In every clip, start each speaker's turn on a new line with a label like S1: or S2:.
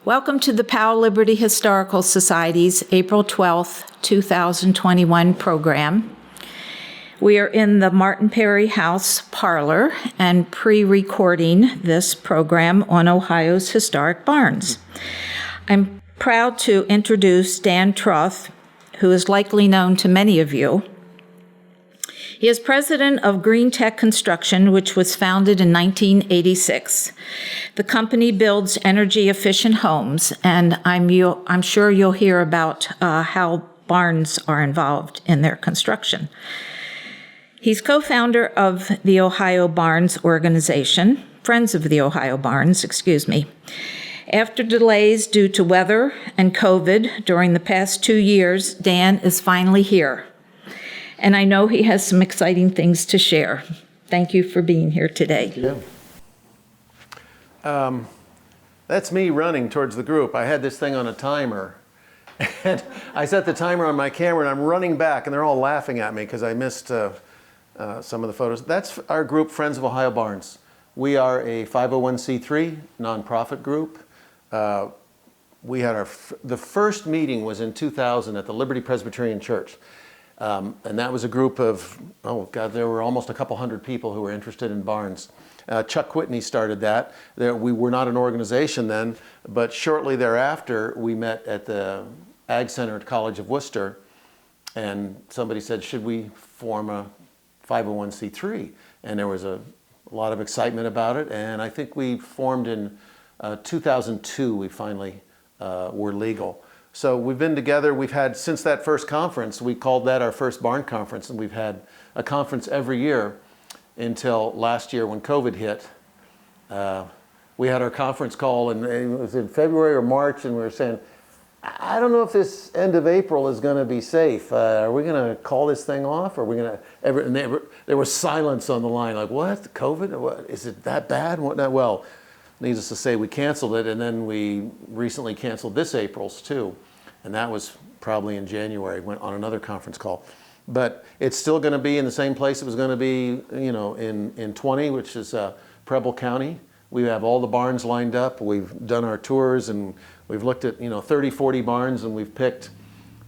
S1: Welcome to the Powell-Liberty Historical Society's April 12th, 2021 program. We are in the Martin Perry House parlor and pre-recording this program on Ohio's historic barns. I'm proud to introduce Dan Troth, who is likely known to many of you. He is president of Green Tech Construction, which was founded in 1986. The company builds energy-efficient homes, and I'm sure you'll hear about how barns are involved in their construction. He's co-founder of the Ohio Barns organization, Friends of the Ohio Barns, excuse me. After delays due to weather and COVID during the past 2 years, Dan is finally here. And I know he has some exciting things to share. Thank you for being here today.
S2: Thank you. That's me running towards the group. I had this thing on a timer, and I set the timer on my camera, and I'm running back, and they're all laughing at me because I missed some of the photos. That's our group, Friends of Ohio Barns. We are a 501c3 nonprofit group. We had the first meeting was in 2000 at the Liberty Presbyterian Church. And that was a group of, there were almost a couple hundred people who were interested in barns. Chuck Whitney started that. We were not an organization then, but shortly thereafter, we met at the Ag Center at College of Worcester, and somebody said, should we form a 501c3? And there was a lot of excitement about it, and I think we formed in 2002, we finally were legal. So we've been together, we've had, since that first conference, we called that our first barn conference, and we've had a conference every year until last year when COVID hit. We had our conference call, and it was in February or March, and we were saying, I don't know if this end of April is gonna be safe. Are we gonna call this thing off? Or are we gonna, and there was silence on the line, like, what, COVID? What, is it that bad? What not? Well, needless to say, we canceled it, and then we recently canceled this April's too. And that was probably in January, went on another conference call. But it's still gonna be in the same place it was gonna be, in 20, which is Preble County. We have all the barns lined up. We've done our tours, and we've looked at 30, 40 barns, and we've picked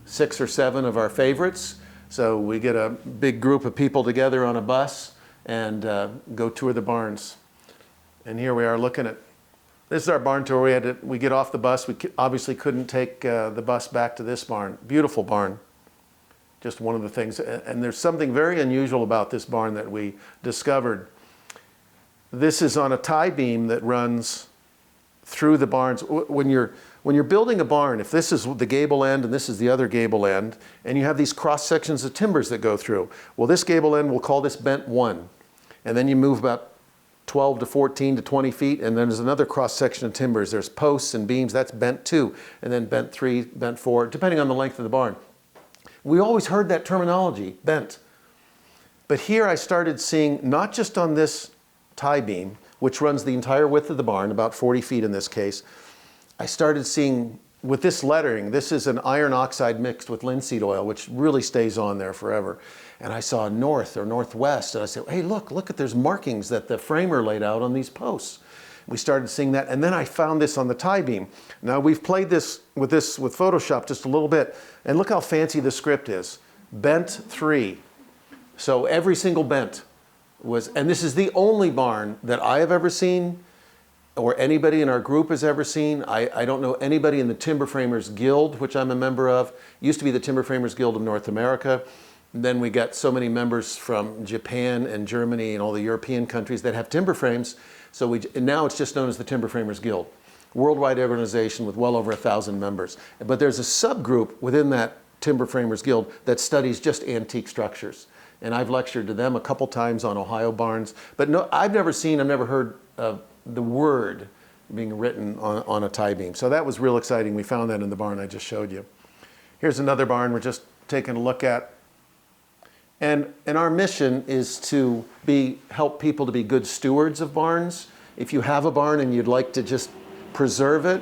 S2: 6 or 7 of our favorites. So we get a big group of people together on a bus and go tour the barns. And here we are looking at, this is our barn tour. We get off the bus. We obviously couldn't take the bus back to this barn. Beautiful barn. Just one of the things, and there's something very unusual about this barn that we discovered. This is on a tie beam that runs through the barns. When you're building a barn, if this is the gable end and this is the other gable end, and you have these cross sections of timbers that go through, well, this gable end, we'll call this bent 1. And then you move about 12 to 14 to 20 feet, and then there's another cross section of timbers. There's posts and beams, that's bent 2, and then bent 3, bent 4, depending on the length of the barn. We always heard that terminology, bent. But here I started seeing, not just on this tie beam, which runs the entire width of the barn, about 40 feet in this case, I started seeing, with this lettering, this is an iron oxide mixed with linseed oil, which really stays on there forever. And I saw north or northwest, and I said, hey, look at there's markings that the framer laid out on these posts. We started seeing that, and then I found this on the tie beam. Now we've played this with Photoshop just a little bit, and look how fancy the script is. Bent 3. So every single bent was, and this is the only barn that I have ever seen, or anybody in our group has ever seen. I don't know anybody in the Timber Framers Guild, which I'm a member of. Used to be the Timber Framers Guild of North America. Then we got so many members from Japan and Germany and all the European countries that have timber frames. So now it's just known as the Timber Framers Guild. Worldwide organization with well over 1,000 members. But there's a subgroup within that Timber Framers Guild that studies just antique structures. And I've lectured to them a couple times on Ohio Barns. But no, I've never heard of the word being written on a tie beam. So that was real exciting. We found that in the barn I just showed you. Here's another barn we're just taking a look at. And our mission is to help people to be good stewards of barns. If you have a barn and you'd like to just preserve it,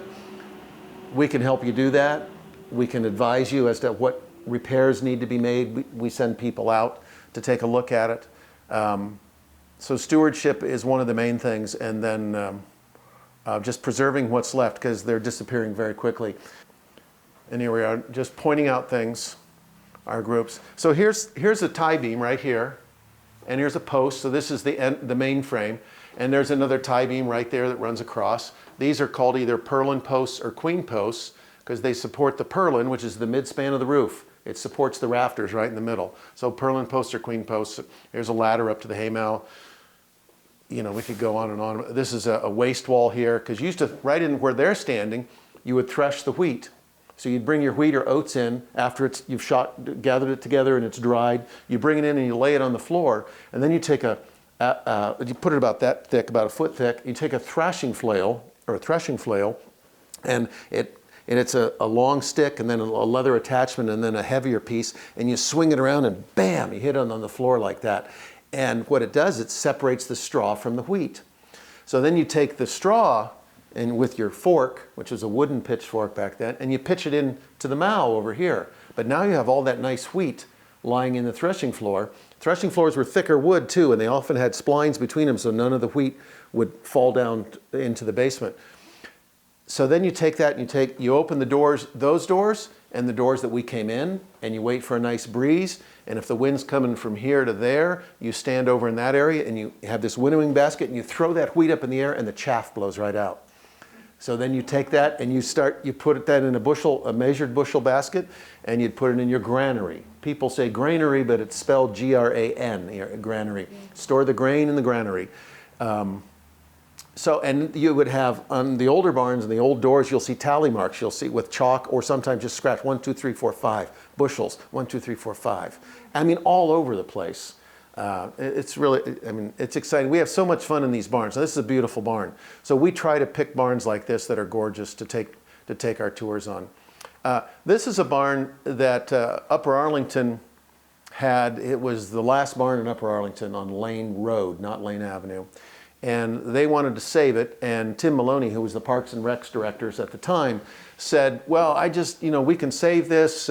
S2: we can help you do that. We can advise you as to what repairs need to be made. We send people out to take a look at it. So stewardship is one of the main things. And then just preserving what's left because they're disappearing very quickly. And here we are, just pointing out things, our groups. So here's a tie beam right here, and here's a post. So this is the main frame, and there's another tie beam right there that runs across. These are called either purlin posts or queen posts because they support the purlin, which is the midspan of the roof. It supports the rafters right in the middle. So purlin posts or queen posts. Here's a ladder up to the haymow. You know, we could go on and on. This is a waste wall here because you used to, right in where they're standing, you would thresh the wheat. So you'd bring your wheat or oats in after you've gathered it together and it's dried. You bring it in and you lay it on the floor, and then you take you put it about that thick, about a foot thick. You take a threshing flail, and it's a long stick and then a leather attachment and then a heavier piece, and you swing it around and bam, you hit it on the floor like that. And what it does, it separates the straw from the wheat. So then you take the straw and with your fork, which was a wooden pitchfork back then, and you pitch it into the mow over here. But now you have all that nice wheat lying in the threshing floor. Threshing floors were thicker wood too, and they often had splines between them so none of the wheat would fall down into the basement. So then you take that and you open the doors, those doors, and the doors that we came in, and you wait for a nice breeze. And if the wind's coming from here to there, you stand over in that area and you have this winnowing basket and you throw that wheat up in the air and the chaff blows right out. So then you take that and you put that in a measured bushel basket, and you'd put it in your granary. People say granary, but it's spelled G-R-A-N, granary. Store the grain in the granary. And you would have, on the older barns and the old doors, you'll see tally marks. You'll see with chalk or sometimes just scratch 1, 2, 3, 4, 5 bushels. 1, 2, 3, 4, 5. I mean, all over the place. It's really, it's exciting. We have so much fun in these barns. Now, this is a beautiful barn. So we try to pick barns like this that are gorgeous to take our tours on. This is a barn that Upper Arlington had. It was the last barn in Upper Arlington on Lane Road, not Lane Avenue. And they wanted to save it. And Tim Maloney, who was the Parks and Recs directors at the time, said, well, we can save this.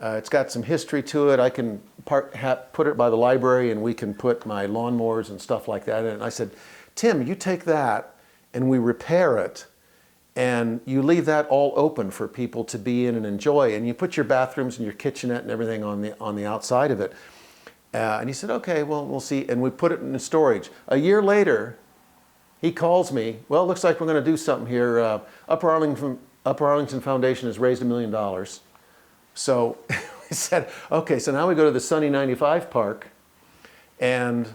S2: It's got some history to it. I can put it by the library and we can put my lawnmowers and stuff like that in. And I said, Tim, you take that and we repair it and you leave that all open for people to be in and enjoy. And you put your bathrooms and your kitchenette and everything on the outside of it. And he said, okay, well, we'll see. And we put it in storage. A year later, he calls me. Well, it looks like we're going to do something here. Upper Arlington Foundation has raised $1 million. So we said, okay, so now we go to the Sunny 95 Park, and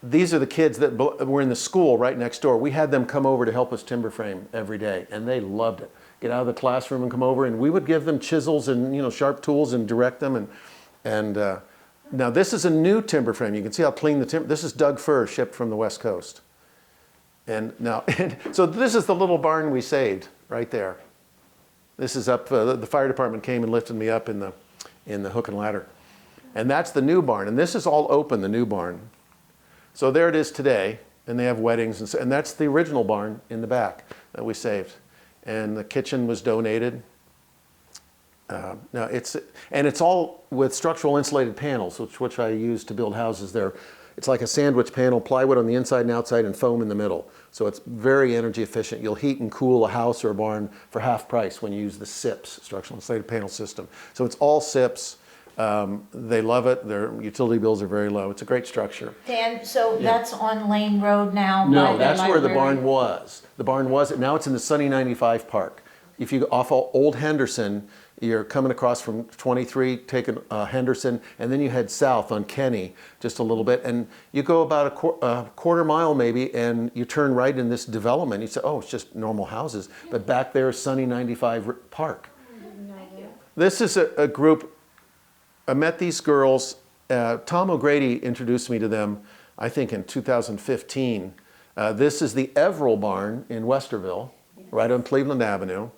S2: these are the kids that were in the school right next door. We had them come over to help us timber frame every day, and they loved it. Get out of the classroom and come over, and we would give them chisels and sharp tools and direct them. And now this is a new timber frame. You can see how clean the timber. This is Doug fir shipped from the West Coast. And now, so this is the little barn we saved right there. This is up, the fire department came and lifted me up in the hook and ladder. And that's the new barn. And this is all open, the new barn. So there it is today. And they have weddings. And that's the original barn in the back that we saved. And the kitchen was donated. Now it's all with structural insulated panels, which I use to build houses there. It's like a sandwich panel, plywood on the inside and outside, and foam in the middle. So it's very energy efficient. You'll heat and cool a house or a barn for half price when you use the SIPs, structural insulated panel system. So it's all SIPs. They love it. Their utility bills are very low. It's a great structure.
S1: Dan, so that's on Lane Road now?
S2: No, that's where the barn was. The barn was, now it's in the Sunny 95 Park. If you go off Old Henderson, you're coming across from 23, taking Henderson, and then you head south on Kenny just a little bit, and you go about a quarter mile maybe, and you turn right in this development. You say, oh, it's just normal houses. But back there is Sunny 95 Park. This is a group. I met these girls. Tom O'Grady introduced me to them, I think, in 2015. This is the Everill Barn in Westerville, right on Cleveland Avenue.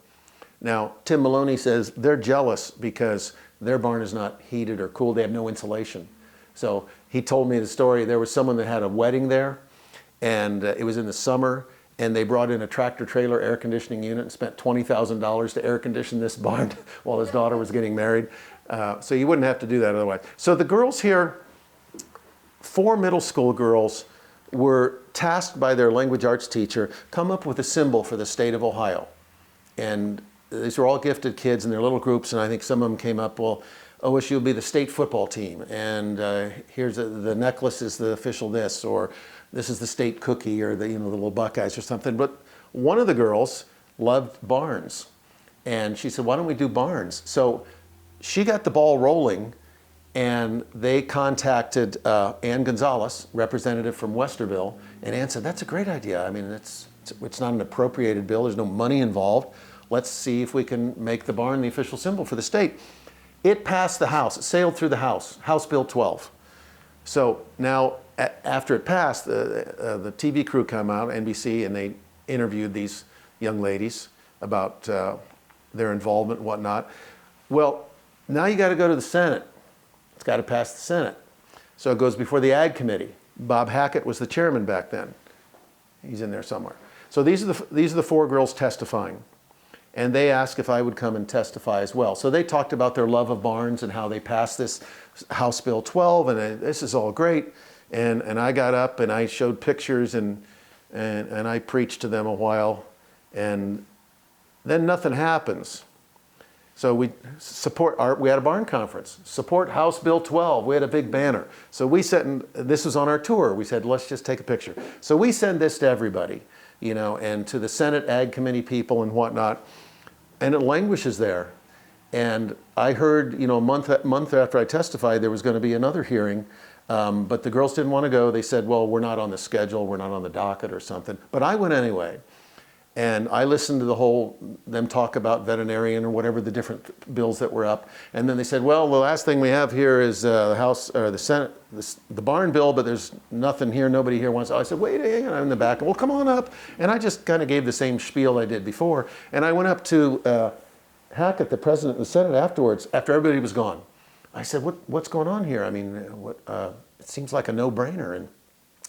S2: Now, Tim Maloney says they're jealous because their barn is not heated or cooled. They have no insulation. So he told me the story. There was someone that had a wedding there, and it was in the summer, and they brought in a tractor trailer air conditioning unit and spent $20,000 to air condition this barn while his daughter was getting married. So you wouldn't have to do that otherwise. So the girls here, 4 middle school girls, were tasked by their language arts teacher, come up with a symbol for the state of Ohio. And these were all gifted kids in their little groups, and I think some of them came up, well, OSU will be the state football team, and here's the necklace is the official this, or this is the state cookie, or the, you know, the little Buckeyes or something. But one of the girls loved Barnes, and she said, why don't we do Barnes? So she got the ball rolling, and they contacted Ann Gonzalez, representative from Westerville, and Ann said, that's a great idea. I mean, it's not an appropriated bill, there's no money involved. Let's see if we can make the barn the official symbol for the state. It passed the House, it sailed through the House, House Bill 12. So now, after it passed, the TV crew came out, NBC, and they interviewed these young ladies about their involvement and whatnot. Well, now you got to go to the Senate. It's got to pass the Senate. So it goes before the Ag Committee. Bob Hackett was the chairman back then. He's in there somewhere. So these are the four girls testifying. And they asked if I would come and testify as well. So they talked about their love of barns and how they passed this House Bill 12, and this is all great. And I got up and I showed pictures and I preached to them a while, and then nothing happens. So we had a barn conference, support House Bill 12. We had a big banner. So we said, this was on our tour, we said, let's just take a picture. So we send this to everybody, you know, and to the Senate Ag Committee people and whatnot, and it languishes there. And I heard, you know, a month after I testified, there was going to be another hearing, but the girls didn't want to go. They said, well, we're not on the schedule, we're not on the docket or something. But I went anyway. And I listened to them talk about veterinarian or whatever the different bills that were up. And then they said, well, the last thing we have here is the House or the Senate, the barn bill, but there's nothing here, nobody here wants. I said, wait, hang on, I'm in the back. Well, come on up. And I just kind of gave the same spiel I did before. And I went up to Hackett, the president of the Senate, afterwards, after everybody was gone. I said, what's going on here? I mean, it seems like a no-brainer. And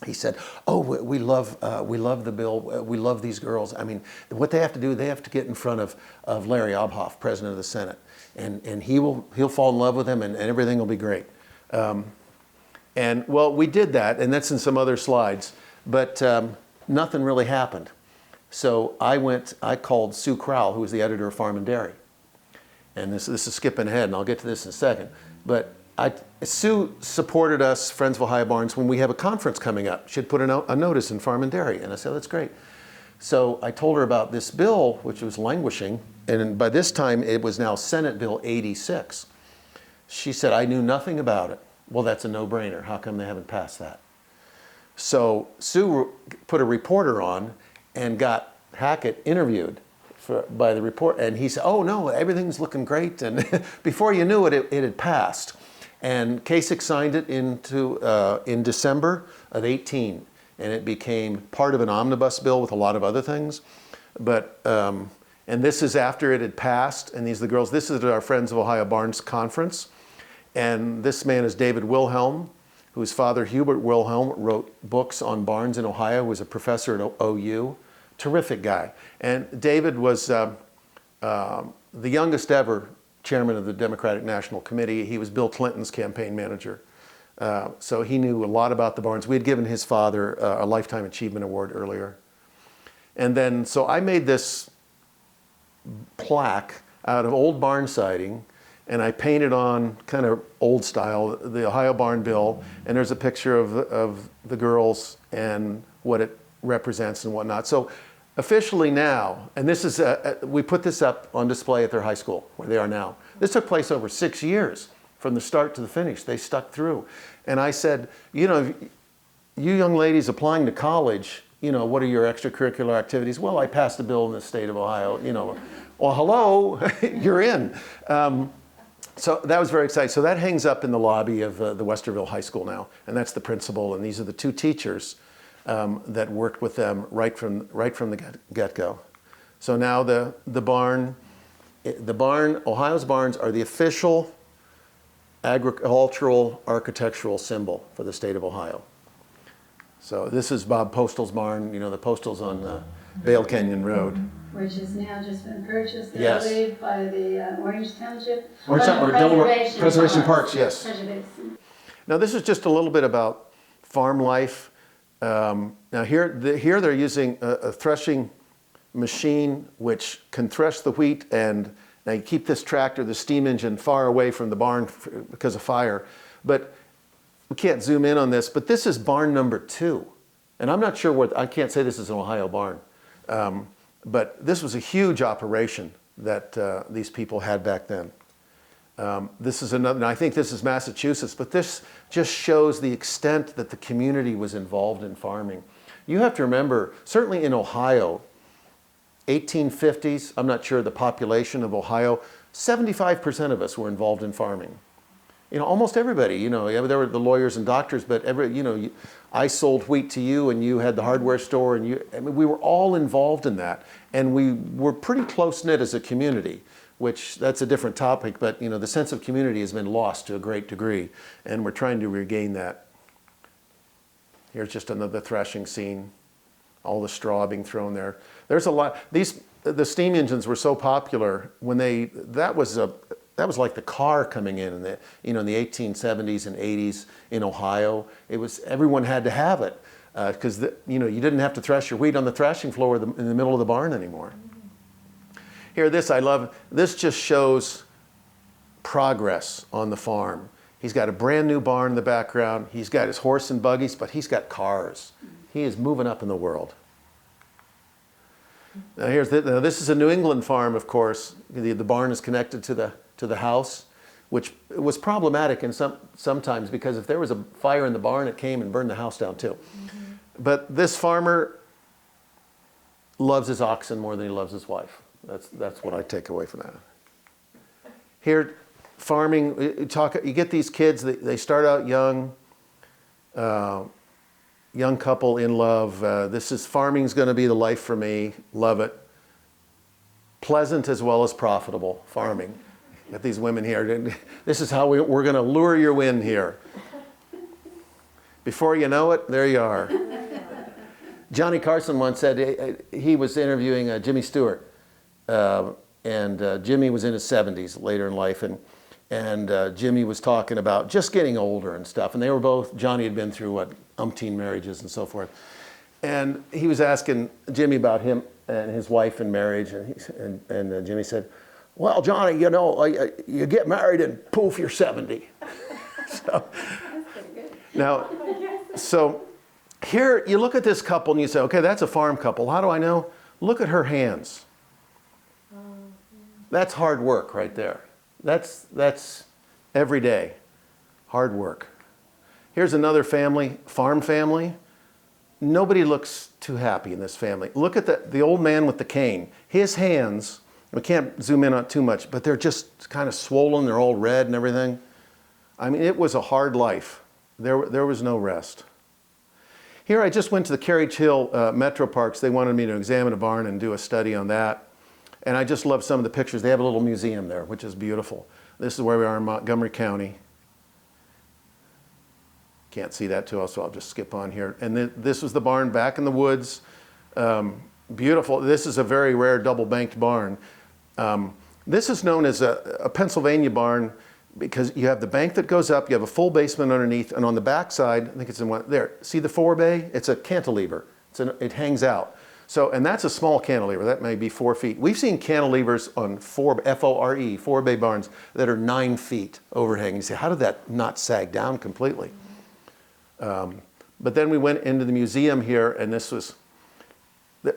S2: he said, oh, we love the bill. We love these girls. I mean, what they have to do, they have to get in front of Larry Obhoff, president of the Senate. And he'll fall in love with him, and everything will be great. And well, we did that, and that's in some other slides, but nothing really happened. So I called Sue Crowell, who was the editor of Farm and Dairy. And this is skipping ahead, and I'll get to this in a second. But Sue supported us, Friends of Ohio Barns, when we have a conference coming up. She'd put a notice in Farm and Dairy, and I said, that's great. So I told her about this bill, which was languishing, and by this time it was now Senate Bill 86. She said, I knew nothing about it. Well, that's a no-brainer. How come they haven't passed that? So Sue put a reporter on and got Hackett interviewed by the report, and he said, oh no, everything's looking great, and before you knew it, it had passed. And Kasich signed it in December of 18, and it became part of an omnibus bill with a lot of other things. But and this is after it had passed, and these are the girls. This is at our Friends of Ohio Barns conference, and this man is David Wilhelm, whose father Hubert Wilhelm wrote books on barns in Ohio. Was a professor at OU, terrific guy. And David was the youngest ever chairman of the Democratic National Committee. He was Bill Clinton's campaign manager. So he knew a lot about the barns. We had given his father a Lifetime Achievement Award earlier. And then, so I made this plaque out of old barn siding, and I painted on kind of old style, the Ohio Barn Bill, and there's a picture of the girls and what it represents and whatnot. So officially now, and this is, we put this up on display at their high school, where they are now. This took place over 6 years, from the start to the finish. They stuck through. And I said, you know, you young ladies applying to college, you know, what are your extracurricular activities? Well, I passed a bill in the state of Ohio, you know. Well, hello, you're in. So that was very exciting. So that hangs up in the lobby of the Westerville High School now, and that's the principal, and these are the two teachers that worked with them right from the get-go. So now the barn, Ohio's barns are the official agricultural architectural symbol for the state of Ohio. So this is Bob Postal's barn. You know, the Postal's on Vail Canyon Road.
S3: Which has now just been purchased, I
S2: Yes.
S3: believe, by the Orange Township.
S2: Preservation Parks, yes.
S3: Preservation.
S2: Now this is just a little bit about farm life. Now here they're using a threshing machine which can thresh the wheat, and now you keep this tractor, the steam engine, far away from the barn because of fire. But we can't zoom in on this, but this is barn number 2. And I'm not sure I can't say this is an Ohio barn, but this was a huge operation that these people had back then. This is another, and I think this is Massachusetts, but this just shows the extent that the community was involved in farming. You have to remember, certainly in Ohio, 1850s, I'm not sure the population of Ohio, 75% of us were involved in farming. You know, almost everybody, you know, there were the lawyers and doctors, but I sold wheat to you and you had the hardware store, and we were all involved in that. And we were pretty close-knit as a community, which that's a different topic, but you know, the sense of community has been lost to a great degree, and we're trying to regain that. Here's just another threshing scene, all the straw being thrown there. There's a lot, the steam engines were so popular when that was like the car coming in the, in the 1870s and 80s in Ohio. Everyone had to have it because you didn't have to thresh your wheat on the threshing floor in the middle of the barn anymore. Here, I love, this just shows progress on the farm. He's got a brand new barn in the background. He's got his horse and buggies, but he's got cars. He is moving up in the world. Now this is a New England farm, of course. The barn is connected to the house, which was problematic sometimes because if there was a fire in the barn, it came and burned the house down too. Mm-hmm. But this farmer loves his oxen more than he loves his wife. That's what I take away from that. Here, farming, you get these kids, they start out young, young couple in love. Farming's going to be the life for me. Love it. Pleasant as well as profitable farming. Got these women here. This is how we're going to lure you in here. Before you know it, there you are. Johnny Carson once said he was interviewing Jimmy Stewart. Jimmy was in his 70s later in life, and Jimmy was talking about just getting older and stuff. And they were both, Johnny had been through umpteen marriages and so forth. And he was asking Jimmy about him and his wife and marriage. And Jimmy said, well, Johnny, you get married and poof, you're 70. So here you look at this couple and you say, okay, that's a farm couple. How do I know? Look at her hands. That's hard work right there. That's every day, hard work. Here's another family, farm family. Nobody looks too happy in this family. Look at the old man with the cane. His hands, we can't zoom in on it too much, but they're just kind of swollen. They're all red and everything. I mean, it was a hard life. There was no rest. Here I just went to the Carriage Hill Metro Parks. They wanted me to examine a barn and do a study on that. And I just love some of the pictures. They have a little museum there, which is beautiful. This is where we are in Montgomery County. Can't see that too, so I'll just skip on here. And this was the barn back in the woods. Beautiful. This is a very rare double-banked barn. This is known as a Pennsylvania barn because you have the bank that goes up, you have a full basement underneath, and on the back side, I think it's in one, there, see the forebay? It's a cantilever. It hangs out. So, and that's a small cantilever. That may be 4 feet. We've seen cantilevers on F-O-R-E, forebay barns that are 9 feet overhang. You say, how did that not sag down completely? But then we went into the museum here, and this was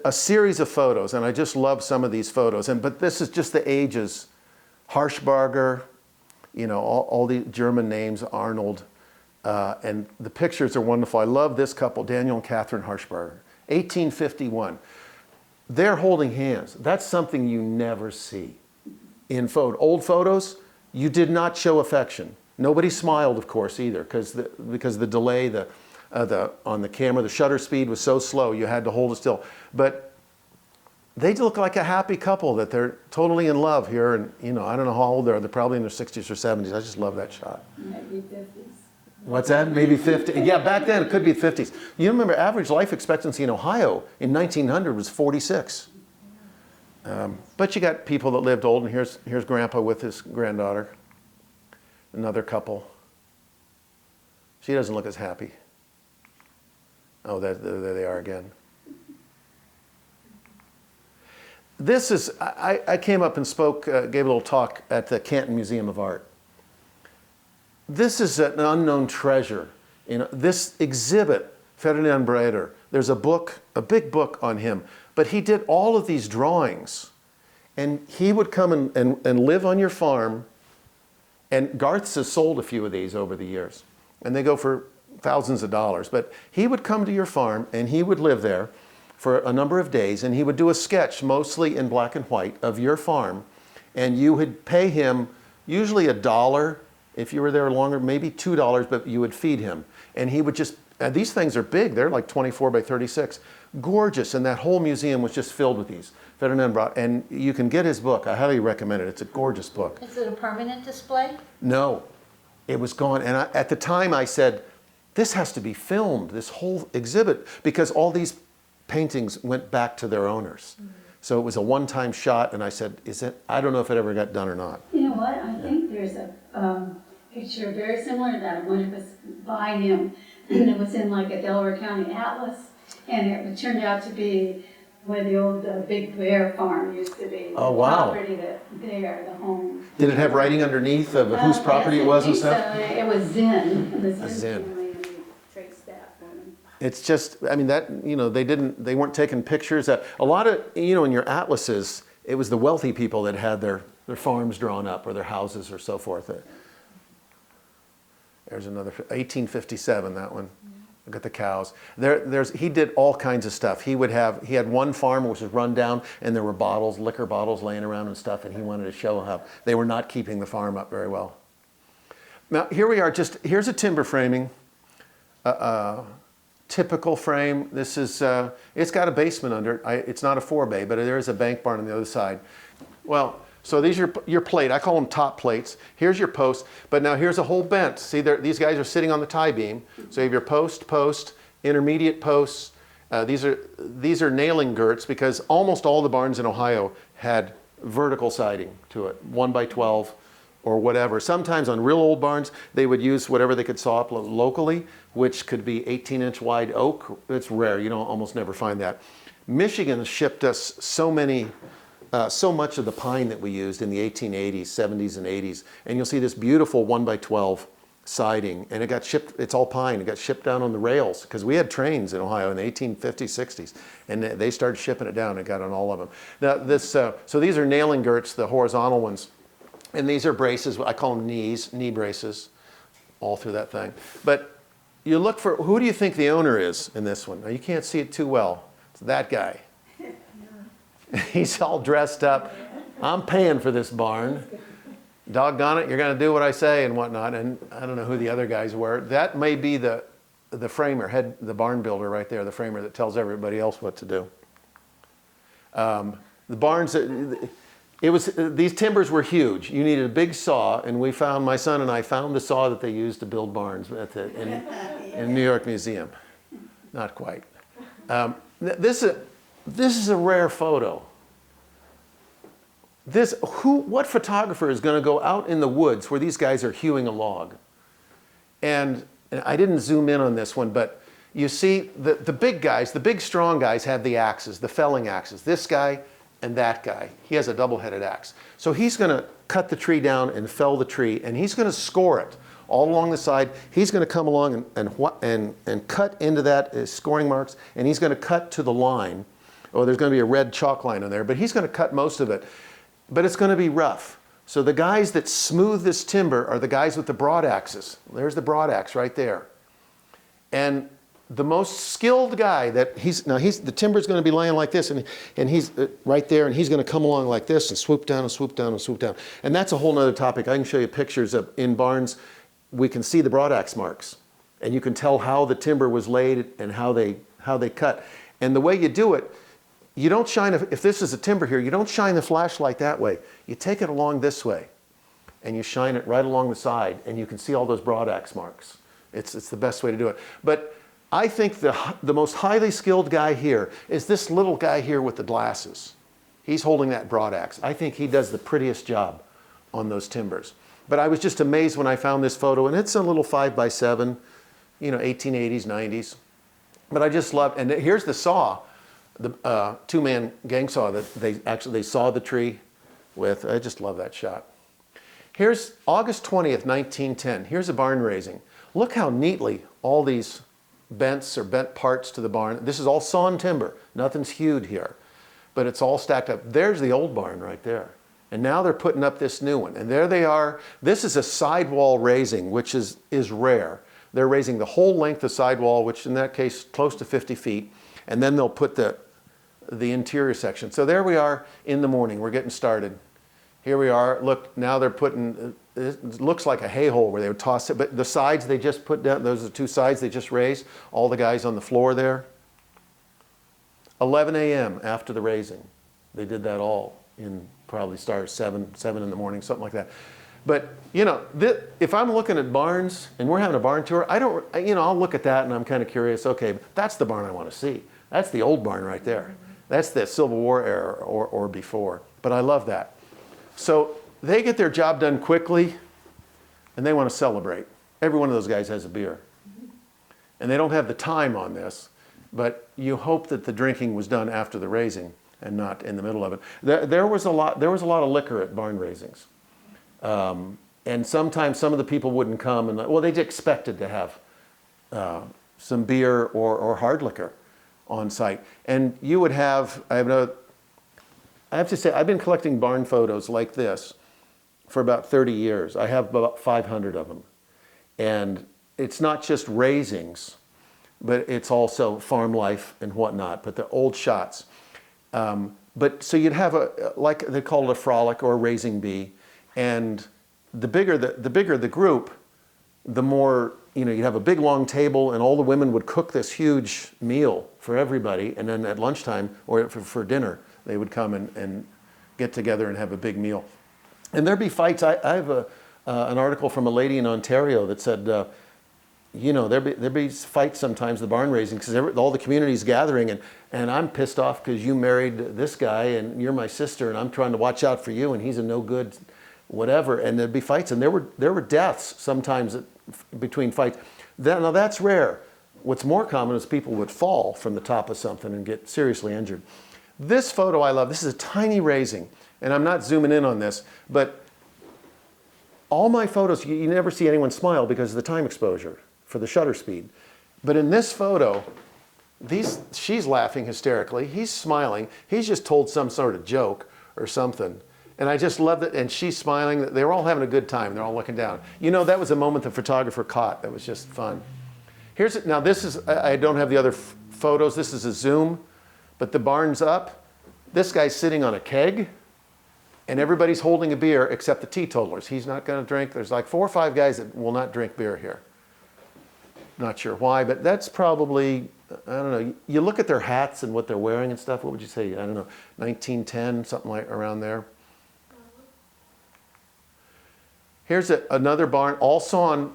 S2: a series of photos, and I just love some of these photos. But this is just the ages. Harshbarger, all the German names, Arnold, and the pictures are wonderful. I love this couple, Daniel and Catherine Harshbarger. 1851. They're holding hands. That's something you never see in old photos. You did not show affection. Nobody smiled, of course, either, because the delay on the camera, the shutter speed was so slow, you had to hold it still. But they look like a happy couple, that they're totally in love here. And I don't know how old they are. They're probably in their 60s or 70s. I just love that shot.
S3: Maybe 50s.
S2: What's that? Maybe 50. Yeah, back then it could be 50s. You remember average life expectancy in Ohio in 1900 was 46. But you got people that lived old, and here's Grandpa with his granddaughter. Another couple. She doesn't look as happy. Oh, there they are again. This is, I came up and spoke, gave a little talk at the Canton Museum of Art. This is an unknown treasure. You know, this exhibit, Ferdinand Breder, there's a book, a big book on him, but he did all of these drawings. And he would come and live on your farm, and Garth's has sold a few of these over the years, and they go for thousands of dollars. But he would come to your farm, and he would live there for a number of days, and he would do a sketch, mostly in black and white, of your farm, and you would pay him usually $1, if you were there longer, maybe $2, but you would feed him. And he would just, these things are big, they're like 24 by 36, gorgeous, and that whole museum was just filled with these. Ferdinand brought, and you can get his book. I highly recommend it. It's a gorgeous book.
S1: Is it a permanent display?
S2: No, it was gone. And at the time I said, this has to be filmed, this whole exhibit, because all these paintings went back to their owners. Mm-hmm. So it was a one-time shot, and I said, I don't know if it ever got done or not.
S3: You know what? I think there's a picture very similar to that. One of us by him, and it was in like a Delaware County atlas, and it turned out to be where the old Big Bear farm used to be.
S2: Oh, wow.
S3: The property the home.
S2: Did it have writing underneath of whose property it was and stuff?
S3: It was Zen. It was
S2: A Zen.
S3: family, and we traced that for them.
S2: It's just, I mean, that, you know, they weren't taking pictures. A lot of, you know, in your atlases, it was the wealthy people that had their farms drawn up or their houses or so forth. There's another, 1857, that one. Look at the cows. He did all kinds of stuff. He had one farm which was run down, and there were bottles, liquor bottles laying around and stuff, and he wanted to show how they were not keeping the farm up very well. Now, here we are, here's a timber framing, typical frame. This is, it's got a basement under it. It's not a 4-bay, but there is a bank barn on the other side. Well, so these are your plate. I call them top plates. Here's your post, but now here's a whole bent. See, these guys are sitting on the tie beam. So you have your post, intermediate posts. These are nailing girts, because almost all the barns in Ohio had vertical siding to it, 1 by 12 or whatever. Sometimes on real old barns, they would use whatever they could saw up locally, which could be 18-inch wide oak. It's rare. You don't almost never find that. Michigan shipped us so much of the pine that we used in the 1880s, 70s, and 80s. And you'll see this beautiful 1 by 12 siding. And it got shipped, it's all pine. It got shipped down on the rails, because we had trains in Ohio in the 1850s, 60s. And they started shipping it down. It got on all of them. Now, so these are nailing girts, the horizontal ones. And these are braces. I call them knee braces, all through that thing. But you look for, who do you think the owner is in this one? Now, you can't see it too well. It's that guy. He's all dressed up. I'm paying for this barn. Doggone it, you're going to do what I say and whatnot. And I don't know who the other guys were. That may be the framer, the barn builder right there, the framer that tells everybody else what to do. The barns, these timbers were huge. You needed a big saw, and my son and I found the saw that they used to build barns in New York Museum. Not quite. This is a rare photo. What photographer is going to go out in the woods where these guys are hewing a log? And I didn't zoom in on this one, but you see the big guys, the big strong guys have the axes, the felling axes. This guy and that guy, he has a double-headed axe. So he's going to cut the tree down and fell the tree, and he's going to score it all along the side. He's going to come along and cut into that scoring marks, and he's going to cut to the line. Oh, there's going to be a red chalk line on there, but he's going to cut most of it. But it's going to be rough. So the guys that smooth this timber are the guys with the broad axes. There's the broad axe right there. And the most skilled guy the timber's going to be laying like this, and he's right there, and he's going to come along like this and swoop down and swoop down and swoop down. And that's a whole nother topic. I can show you pictures of in barns. We can see the broad axe marks, and you can tell how the timber was laid and how they cut. And the way you do it, you don't shine, if this is a timber here, you don't shine the flashlight that way. You take it along this way, and you shine it right along the side, and you can see all those broad axe marks. It's the best way to do it. But I think the most highly skilled guy here is this little guy here with the glasses. He's holding that broad axe. I think he does the prettiest job on those timbers. But I was just amazed when I found this photo, and it's a little 5x7, 1880s, 90s. But I just love, and here's the saw, the two-man gang saw that they sawed the tree with. I just love that shot. Here's August 20th, 1910. Here's a barn raising. Look how neatly all these bents or bent parts to the barn. This is all sawn timber. Nothing's hewed here, but it's all stacked up. There's the old barn right there. And now they're putting up this new one. And there they are. This is a sidewall raising, which is rare. They're raising the whole length of sidewall, which in that case, close to 50 feet. And then they'll put the interior section. So there we are in the morning. We're getting started. Here we are. Look, now they're putting, it looks like a hay hole where they would toss it. But the sides they just put down, those are the two sides they just raised. All the guys on the floor there. 11 a.m. after the raising. They did that all in probably start 7 in the morning, something like that. But, you know, if I'm looking at barns and we're having a barn tour, I'll look at that and I'm kind of curious, okay, that's the barn I want to see. That's the old barn right there. That's the Civil War era or before. But I love that. So they get their job done quickly and they want to celebrate. Every one of those guys has a beer. And they don't have the time on this, but you hope that the drinking was done after the raising and not in the middle of it. There was a lot of liquor at barn raisings. And sometimes some of the people wouldn't come, and well, they expected to have some beer or hard liquor on site. And you would have, I have to say, I've been collecting barn photos like this for about 30 years. I have about 500 of them. And it's not just raisings, but it's also farm life and whatnot, but the old shots. But so you'd have like they call it a frolic or a raising bee, and the bigger the group, the more, you'd have a big long table and all the women would cook this huge meal for everybody, and then at lunchtime or for dinner, they would come and get together and have a big meal. And there'd be fights. I have an article from a lady in Ontario that said, there'd be fights sometimes, the barn raising, because all the community's gathering, and I'm pissed off because you married this guy and you're my sister and I'm trying to watch out for you and he's a no good whatever, and there'd be fights, and there were deaths sometimes between fights. Now that's rare. What's more common is people would fall from the top of something and get seriously injured. This photo I love. This is a tiny raising, and I'm not zooming in on this, but all my photos, you never see anyone smile because of the time exposure for the shutter speed. But in this photo, she's laughing hysterically, he's smiling, he's just told some sort of joke or something. And I just love it, and she's smiling. They were all having a good time. They're all looking down. That was a moment the photographer caught. That was just fun. Now this is, I don't have the other photos. This is a zoom, but the barn's up. This guy's sitting on a keg, and everybody's holding a beer except the teetotalers. He's not going to drink. There's like 4 or 5 guys that will not drink beer here. Not sure why, but that's probably, I don't know. You look at their hats and what they're wearing and stuff. What would you say? I don't know, 1910, something like around there. Here's another barn, all sawn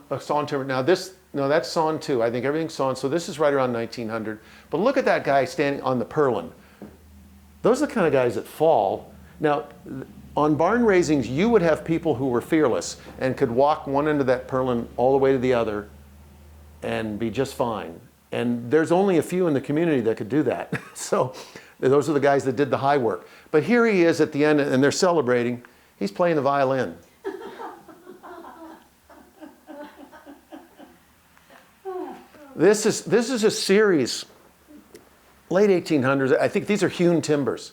S2: timber. Now that's sawn too. I think everything's sawn. So this is right around 1900. But look at that guy standing on the purlin. Those are the kind of guys that fall. Now, on barn raisings, you would have people who were fearless and could walk one end of that purlin all the way to the other and be just fine. And there's only a few in the community that could do that. So those are the guys that did the high work. But here he is at the end, and they're celebrating. He's playing the violin. This is a series, late 1800s. I think these are hewn timbers.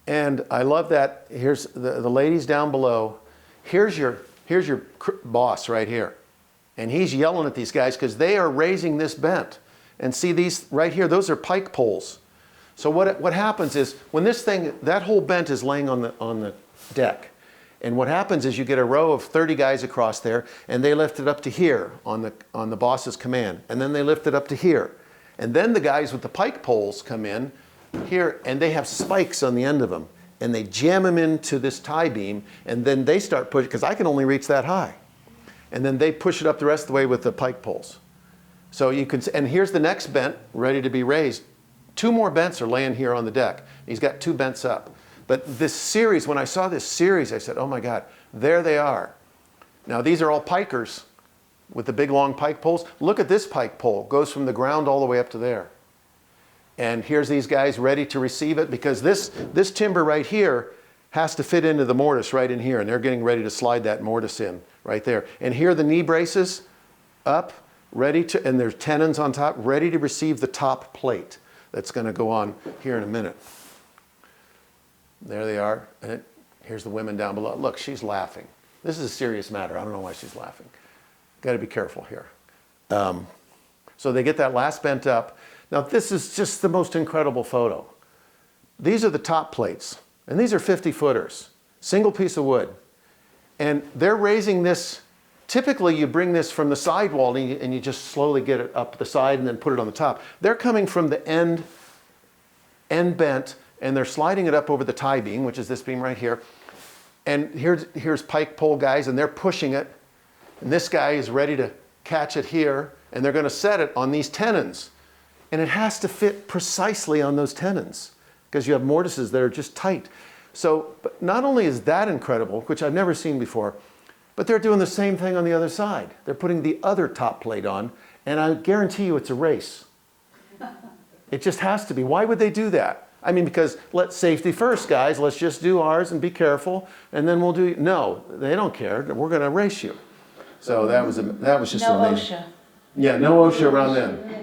S2: And I love that. Here's the ladies down below. Here's your boss right here. And he's yelling at these guys because they are raising this bent. And see these right here, those are pike poles. So what happens is when that whole bent is laying on the deck. And what happens is you get a row of 30 guys across there, and they lift it up to here on the boss's command. And then they lift it up to here. And then the guys with the pike poles come in here, and they have spikes on the end of them. And they jam them into this tie beam, and then they start pushing, because I can only reach that high. And then they push it up the rest of the way with the pike poles. So you can, and here's the next bent ready to be raised. 2 more bents are laying here on the deck. He's got 2 bents up. But this series, when I saw this series, I said, oh my God, there they are. Now these are all pikers with the big long pike poles. Look at this pike pole, goes from the ground all the way up to there. And here's these guys ready to receive it, because this timber right here has to fit into the mortise right in here, and they're getting ready to slide that mortise in right there. And here are the knee braces up, ready to, and there's tenons on top, ready to receive the top plate that's going to go on here in a minute. There they are. And here's the women down below. Look, she's laughing. This is a serious matter. I don't know why she's laughing. Got to be careful here. So they get that last bent up. Now this is just the most incredible photo. These are the top plates, and these are 50-footers, single piece of wood. And they're raising this. Typically you bring this from the sidewall and you just slowly get it up the side and then put it on the top. They're coming from the end bent, and they're sliding it up over the tie beam, which is this beam right here. And here's pike pole guys, and they're pushing it. And this guy is ready to catch it here, and they're going to set it on these tenons. And it has to fit precisely on those tenons, because you have mortises that are just tight. So but not only is that incredible, which I've never seen before, but they're doing the same thing on the other side. They're putting the other top plate on, and I guarantee you it's a race. It just has to be. Why would they do that? I mean, because let's safety first, guys. Let's just do ours and be careful, and then we'll do. No, they don't care. We're going to race you. So that was just
S1: No
S2: amazing.
S1: OSHA.
S2: Yeah, no OSHA around then.
S3: Right.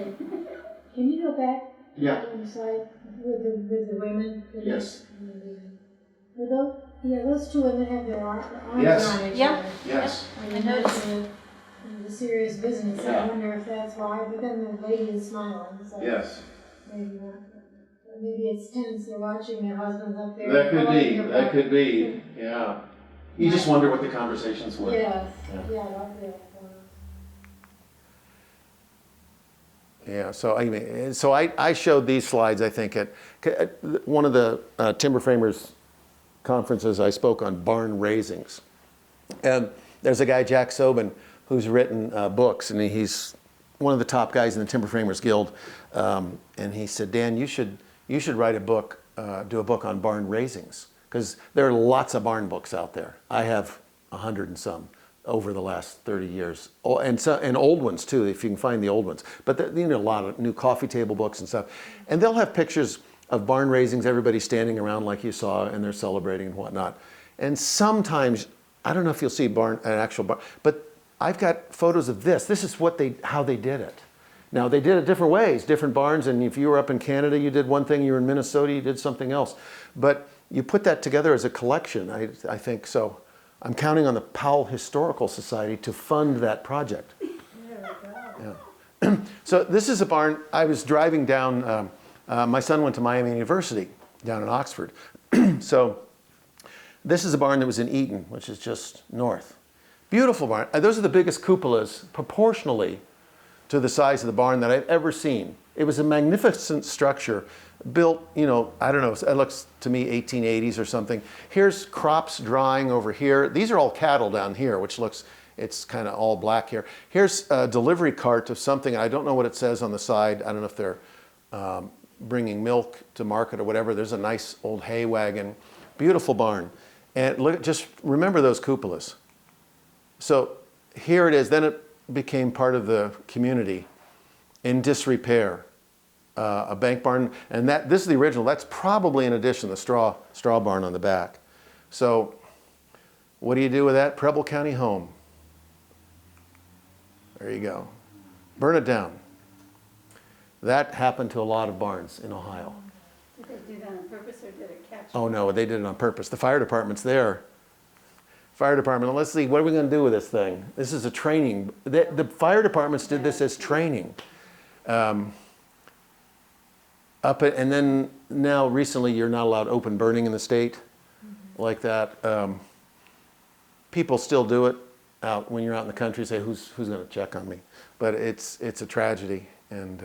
S3: Can you go back
S2: Yeah.
S3: on the side with the women?
S2: Yes.
S3: Well, those two women have their arms
S2: Yes.
S3: on each
S1: Yeah.
S3: other.
S2: Yes.
S3: I noticed the serious business.
S2: Yeah.
S3: I wonder if that's why. But then the lady is smiling. So
S2: Yes.
S3: maybe not. Maybe it's tense. They're watching their husbands up there.
S2: That could be.
S3: Their
S2: That could be. Yeah. You just wonder what the conversations were.
S3: Yes.
S2: Yeah.
S3: Yeah. Up there.
S2: Yeah, so I mean, so I showed these slides, I think, at one of the timber framers conferences. I spoke on barn raisings. And there's a guy, Jack Sobin, who's written books, and he's one of the top guys in the Timber Framers Guild. And he said, Dan, you should write a book, do a book on barn raisings, because there are lots of barn books out there. I have 100 and some over the last 30 years, and old ones too, if you can find the old ones. But a lot of new coffee table books and stuff, and they'll have pictures of barn raisings, everybody standing around like you saw, and they're celebrating and whatnot. And sometimes, I don't know if you'll see an actual barn, but I've got photos of this. This is how they did it. Now they did it different ways, different barns, and if you were up in Canada, you did one thing. You were in Minnesota, you did something else. But you put that together as a collection, I think so. I'm counting on the Powell Historical Society to fund that project. Yeah. So this is a barn. I was driving down, my son went to Miami University down in Oxford. So this is a barn that was in Eaton, which is just north. Beautiful barn. Those are the biggest cupolas proportionally to the size of the barn that I've ever seen. It was a magnificent structure built, I don't know, it looks to me 1880s or something. Here's crops drying over here. These are all cattle down here, which looks, it's kind of all black here. Here's a delivery cart of something. I don't know what it says on the side. I don't know if they're bringing milk to market or whatever. There's a nice old hay wagon. Beautiful barn. And look, just remember those cupolas. So here it is. Then it became part of the community in disrepair. A bank barn, and this is the original. That's probably in addition, the straw barn on the back. So what do you do with that? Preble County home. There you go. Burn it down. That happened to a lot of barns in Ohio.
S3: Did they do that on purpose, or did it catch?
S2: Oh no, they did it on purpose. The fire department's there. Fire department, let's see, what are we going to do with this thing? This is a training. The fire departments did this as training. And then now recently you're not allowed open burning in the state like that. People still do it out when you're out in the country, say who's going to check on me? But it's a tragedy, and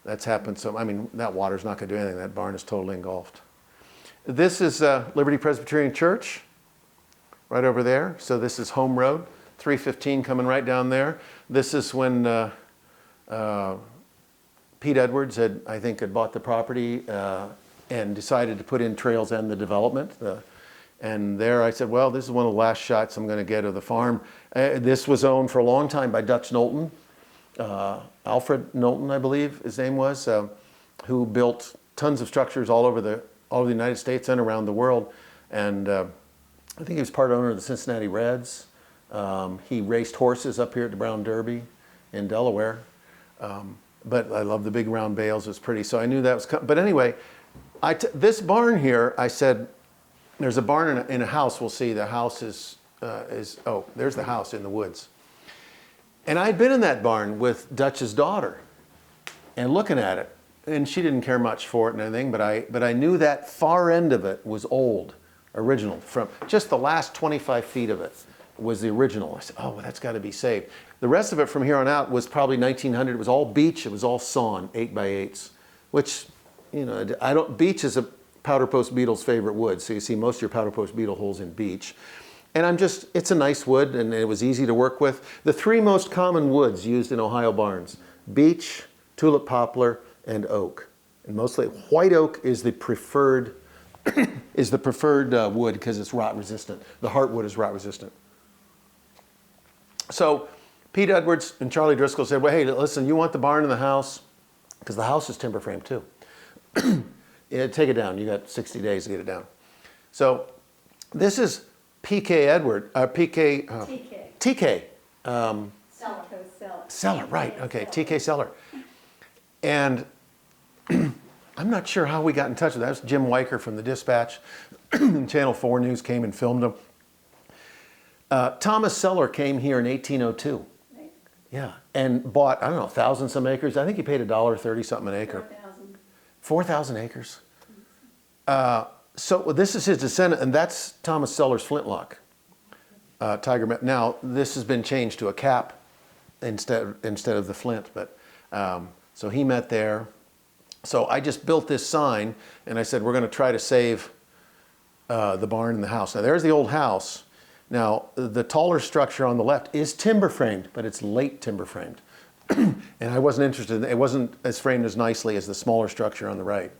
S2: that's happened. So I mean, that water's not going to do anything. That barn is totally engulfed. This is Liberty Presbyterian Church right over there. So this is Home Road, 315 coming right down there. This is when Pete Edwards had bought the property and decided to put in trails and the development. And there I said, well, this is one of the last shots I'm going to get of the farm. This was owned for a long time by Dutch Knowlton. Alfred Knowlton, I believe his name was. who built tons of structures all over the United States and around the world. And I think he was part owner of the Cincinnati Reds. He raced horses up here at the Brown Derby in Delaware. But I love the big round bales. It's pretty. So I knew that was coming. But anyway, this barn here, I said, there's a barn in a house. We'll see. The house is oh, there's the house in the woods. And I'd been in that barn with Dutch's daughter and looking at it. And she didn't care much for it and anything, but I knew that far end of it was old, original. From just the last 25 feet of it was the original. I said, oh, well, that's got to be saved. The rest of it from here on out was probably 1900. It was all beech. It was all sawn, 8x8s, which, you know, beech is a powder post beetle's favorite wood. So you see most of your powder post beetle holes in beech. And it's a nice wood, and it was easy to work with. The three most common woods used in Ohio barns: beech, tulip poplar, and oak. And mostly white oak is the preferred wood because it's rot resistant. The heartwood is rot resistant. So Pete Edwards and Charlie Driscoll said, well, hey, listen, you want the barn and the house? Because the house is timber frame too. Yeah, take it down. You got 60 days to get it down. So this is TK. Seller, right. Okay, TK Seller. And I'm not sure how we got in touch with that. That was Jim Weicker from the Dispatch. Channel 4 News came and filmed him. Thomas Seller came here in 1802. Right. Yeah, and bought, I don't know, 1,000 some acres. I think he paid $1.30 something an acre. 4,000 acres. So this is his descendant, and that's Thomas Seller's flintlock. Tiger. Now this has been changed to a cap instead of the flint, but so he met there. So I just built this sign, and I said we're going to try to save the barn and the house. Now there's the old house. Now the taller structure on the left is timber framed, but it's late timber framed, and I wasn't interested. It wasn't as framed as nicely as the smaller structure on the right.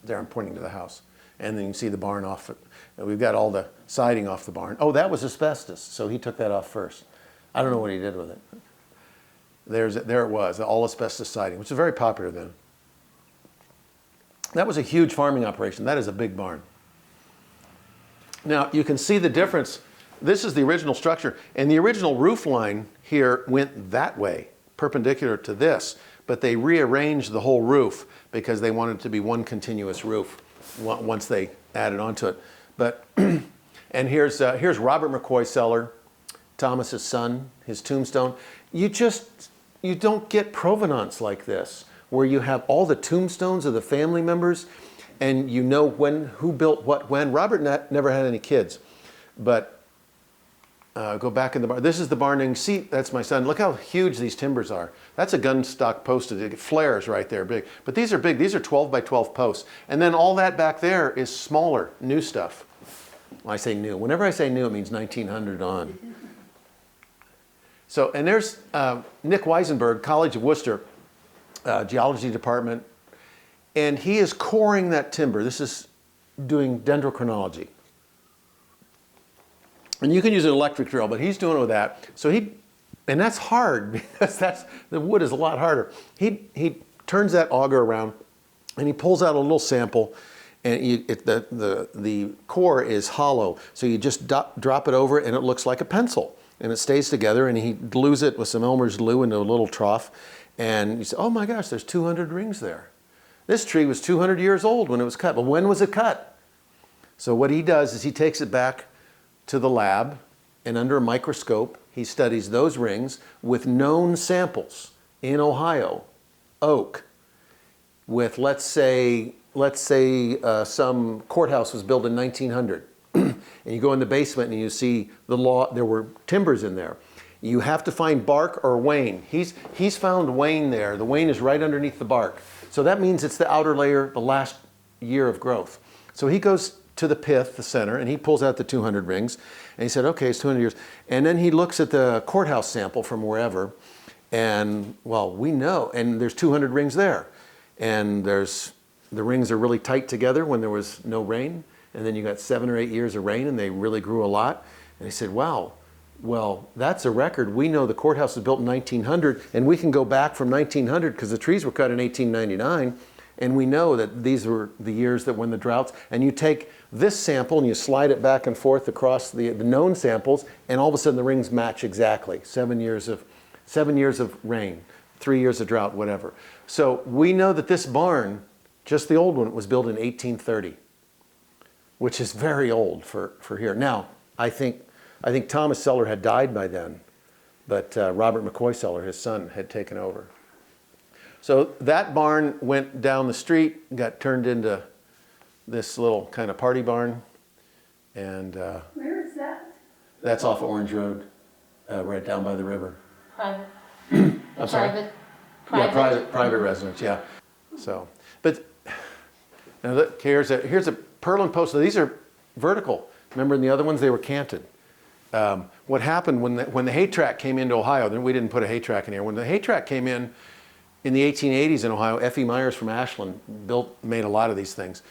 S2: There, I'm pointing to the house. And then you can see the barn off. We've got all the siding off the barn. Oh, that was asbestos, so he took that off first. I don't know what he did with it. There it was, all asbestos siding, which was very popular then. That was a huge farming operation. That is a big barn. Now, you can see the difference. This is the original structure, and the original roof line here went that way, perpendicular to this, but they rearranged the whole roof because they wanted it to be one continuous roof once they added onto it. But and here's Robert McCoy Seller, Thomas's son, his tombstone. You don't get provenance like this, where you have all the tombstones of the family members, and you know who built what when. Robert never had any kids, but go back in the barn. This is the barn, and see, that's my son. Look how huge these timbers are. That's a gun stock posted. It flares right there, big. But these are big. These are 12 by 12 posts. And then all that back there is smaller, new stuff. Well, I say new. Whenever I say new, it means 1900 on. So, and there's Nick Weisenberg, College of Worcester, geology department, and he is coring that timber. This is doing dendrochronology. And you can use an electric drill, but he's doing it with that. So and that's hard because the wood is a lot harder. He turns that auger around and he pulls out a little sample, and the core is hollow. So you just drop it over and it looks like a pencil, and it stays together, and he glues it with some Elmer's glue into a little trough. And you say, oh my gosh, there's 200 rings there. This tree was 200 years old when it was cut. But when was it cut? So what he does is he takes it back to the lab, and under a microscope, he studies those rings with known samples in Ohio, oak, with let's say some courthouse was built in 1900, and you go in the basement and you see there were timbers in there. You have to find bark or wane. He's found wane there. The wane is right underneath the bark. So that means it's the outer layer, the last year of growth. So he goes to the pith, the center, and he pulls out the 200 rings, and he said, okay, it's 200 years. And then he looks at the courthouse sample from wherever, and well, we know, and there's 200 rings there. And the rings are really tight together when there was no rain, and then you got 7 or 8 years of rain, and they really grew a lot. And he said, wow, well, that's a record. We know the courthouse was built in 1900, and we can go back from 1900 because the trees were cut in 1899, And we know that these were the years that when the droughts, and you take this sample and you slide it back and forth across the known samples, and all of a sudden the rings match exactly. 7 years of rain, 3 years of drought, whatever. So we know that this barn, just the old one, was built in 1830, which is very old for here. Now, I think Thomas Seller had died by then, but Robert McCoy Seller, his son, had taken over. So that barn went down the street, got turned into this little kind of party barn, and
S3: Where is that?
S2: that's off Orange Road, right down by the river.
S4: Private.
S2: I'm sorry? Yeah, private residence, yeah. So, but now look, here's a purlin post. Now these are vertical. Remember in the other ones, they were canted. What happened when the hay track came into Ohio, then we didn't put a hay track in here. When the hay track came in the 1880s in Ohio, F.E. Myers from Ashland made a lot of these things.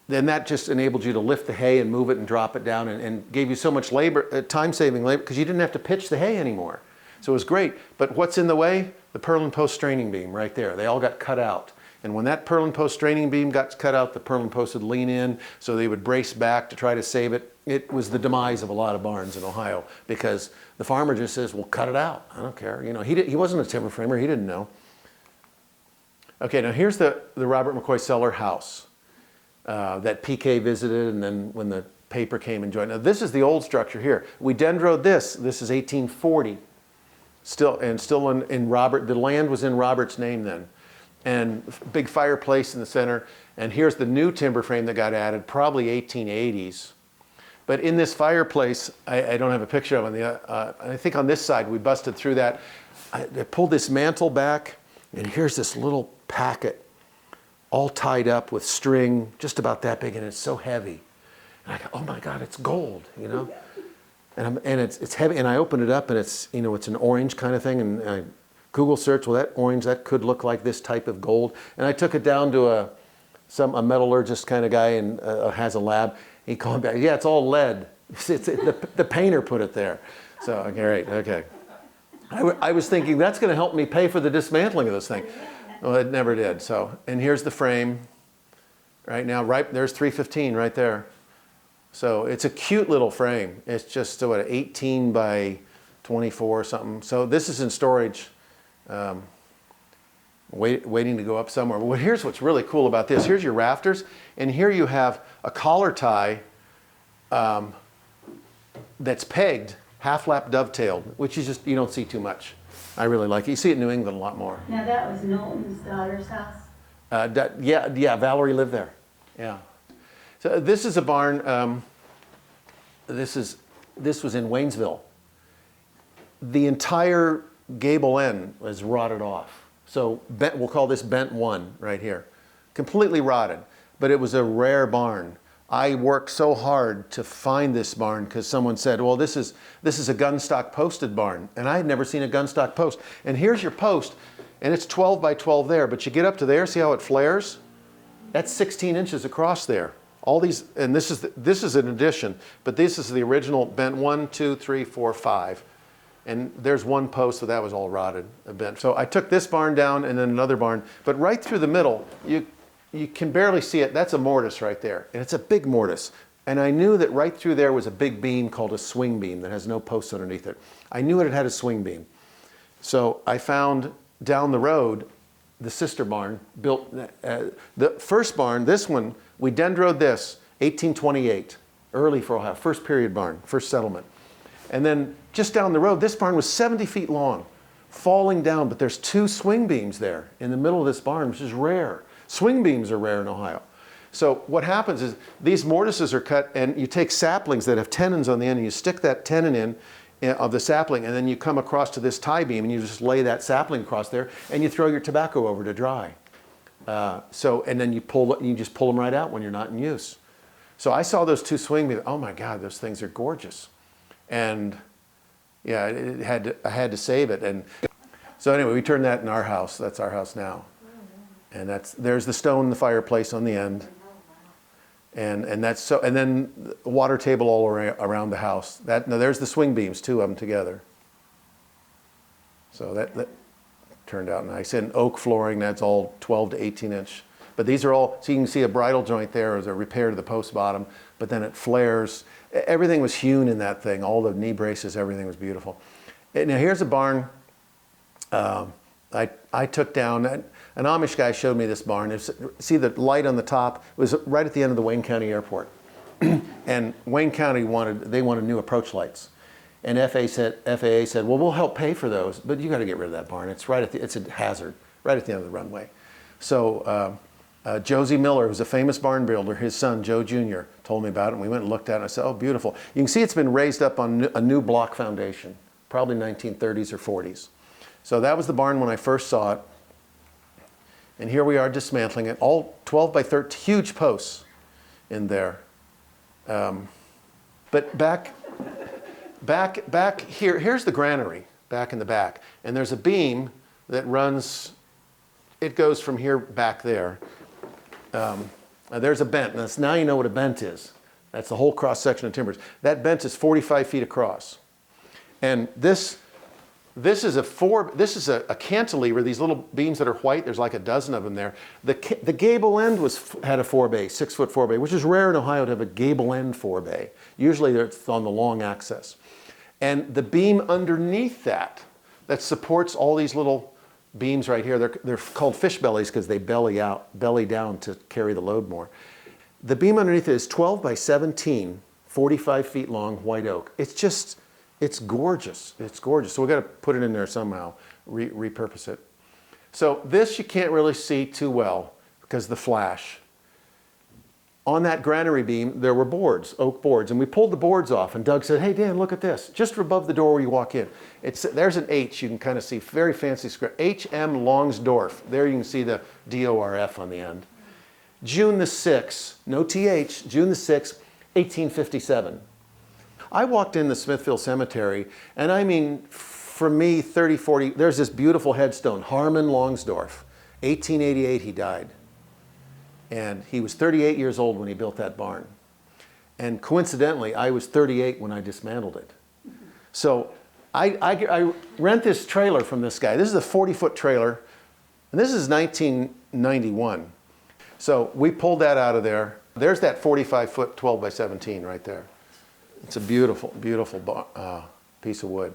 S2: Then that just enabled you to lift the hay and move it and drop it down, and gave you so much labor, time-saving labor, because you didn't have to pitch the hay anymore. So it was great. But what's in the way? The purlin post straining beam right there. They all got cut out. And when that purlin post straining beam got cut out, the purlin post would lean in, so they would brace back to try to save it. It was the demise of a lot of barns in Ohio, because the farmer just says, well, cut it out. I don't care. You know, he wasn't a timber framer. He didn't know. Okay, now here's the Robert McCoy Seller house that PK visited, and then when the paper came and joined. Now this is the old structure here. We dendroed this. This is 1840. Still in Robert, the land was in Robert's name then. And big fireplace in the center. And here's the new timber frame that got added, probably 1880s. But in this fireplace, I don't have a picture of it. I think on this side, we busted through that. I pulled this mantle back, and here's this little packet all tied up with string, just about that big, and it's so heavy. And I go, oh my God, it's gold, you know? And it's heavy, and I open it up, and it's, you know, it's an orange kind of thing, and I Google search, well, that orange, that could look like this type of gold. And I took it down to a metallurgist kind of guy, and has a lab. He called back, yeah, it's all lead. The painter put it there. So, okay, right, okay. I was thinking that's going to help me pay for the dismantling of this thing. Well, it never did. So, and here's the frame right now. Right there's 315 right there. So it's a cute little frame. It's just what, 18 by 24 or something. So this is in storage, waiting to go up somewhere. But here's what's really cool about this. Here's your rafters, and here you have a collar tie that's pegged, half-lap dovetailed, which you don't see too much. I really like it. You see it in New England a lot more.
S3: Now that was Knowlton's daughter's house?
S2: Yeah, Valerie lived there. Yeah. So this is a barn. This was in Waynesville. The entire gable end was rotted off. So we'll call this bent one right here. Completely rotted, but it was a rare barn. I worked so hard to find this barn because someone said, well, this is a gunstock posted barn. And I had never seen a gunstock post. And here's your post, and it's 12 by 12 there, but you get up to there, see how it flares? That's 16 inches across there. All these, and this is an addition, but this is the original bent 1, 2, 3, 4, 5. And there's one post, so that was all rotted, bent. So I took this barn down and then another barn, but right through the middle, you can barely see it. That's a mortise right there, and it's a big mortise. And I knew that right through there was a big beam called a swing beam that has no posts underneath it. I knew it had a swing beam. So I found down the road the sister barn built. The first barn, this one, we dendroed this, 1828, early for Ohio, first period barn, first settlement. And then just down the road, this barn was 70 feet long, falling down, but there's 2 swing beams there in the middle of this barn, which is rare. Swing beams are rare in Ohio. So what happens is these mortises are cut, and you take saplings that have tenons on the end, and you stick that tenon in of the sapling, and then you come across to this tie beam, and you just lay that sapling across there, and you throw your tobacco over to dry. And then you just pull them right out when you're not in use. So I saw those 2 swing beams. Oh my God, those things are gorgeous. And yeah, I had to save it. And so anyway, we turned that in our house. That's our house now. And there's the stone in the fireplace on the end. And then the water table all around the house. Now there's the swing beams, 2 of them together. So turned out nice. And oak flooring, that's all 12 to 18 inch. But these are all, so you can see a bridle joint there as a repair to the post bottom, but then it flares. Everything was hewn in that thing. All the knee braces, everything was beautiful. And now here's a barn I took down. An Amish guy showed me this barn. See the light on the top? It was right at the end of the Wayne County Airport. And Wayne County wanted new approach lights. And FAA said, well, we'll help pay for those, but you got to get rid of that barn. It's it's a hazard, right at the end of the runway. So Josie Miller, who's a famous barn builder, his son, Joe Jr., told me about it, and we went and looked at it, and I said, oh, beautiful. You can see it's been raised up on a new block foundation, probably 1930s or 40s. So that was the barn when I first saw it. And here we are dismantling it, all 12 by 13, huge posts in there. But back here, here's the granary, back in the back. And there's a beam that runs, it goes from here back there. There's a bent. Now you know what a bent is. That's the whole cross section of timbers. That bent is 45 feet across. And this is a cantilever, these little beams that are white. There's like a dozen of them there. The gable end had a forebay, 6-foot forebay, which is rare in Ohio to have a gable end forebay. Usually it's on the long axis. And the beam underneath that supports all these little beams right here, they're called fish bellies because they belly down to carry the load more. The beam underneath it is 12 by 17, 45 feet long, white oak. It's gorgeous. It's gorgeous. So we've got to put it in there somehow, repurpose it. So this you can't really see too well because of the flash. On that granary beam, there were boards, oak boards, and we pulled the boards off, and Doug said, hey, Dan, look at this. Just above the door where you walk in. There's an H you can kind of see, very fancy script. H.M. Longsdorff. There you can see the D-O-R-F on the end. June the 6th, no T-H, June the 6th, 1857. I walked in the Smithville Cemetery, and I mean, for me, 30, 40, there's this beautiful headstone, Harmon Longsdorff. 1888 he died. And he was 38 years old when he built that barn. And coincidentally, I was 38 when I dismantled it. So I rent this trailer from this guy. This is a 40-foot trailer, and this is 1991. So we pulled that out of there. There's that 45-foot 12 by 17 right there. It's a beautiful, beautiful piece of wood.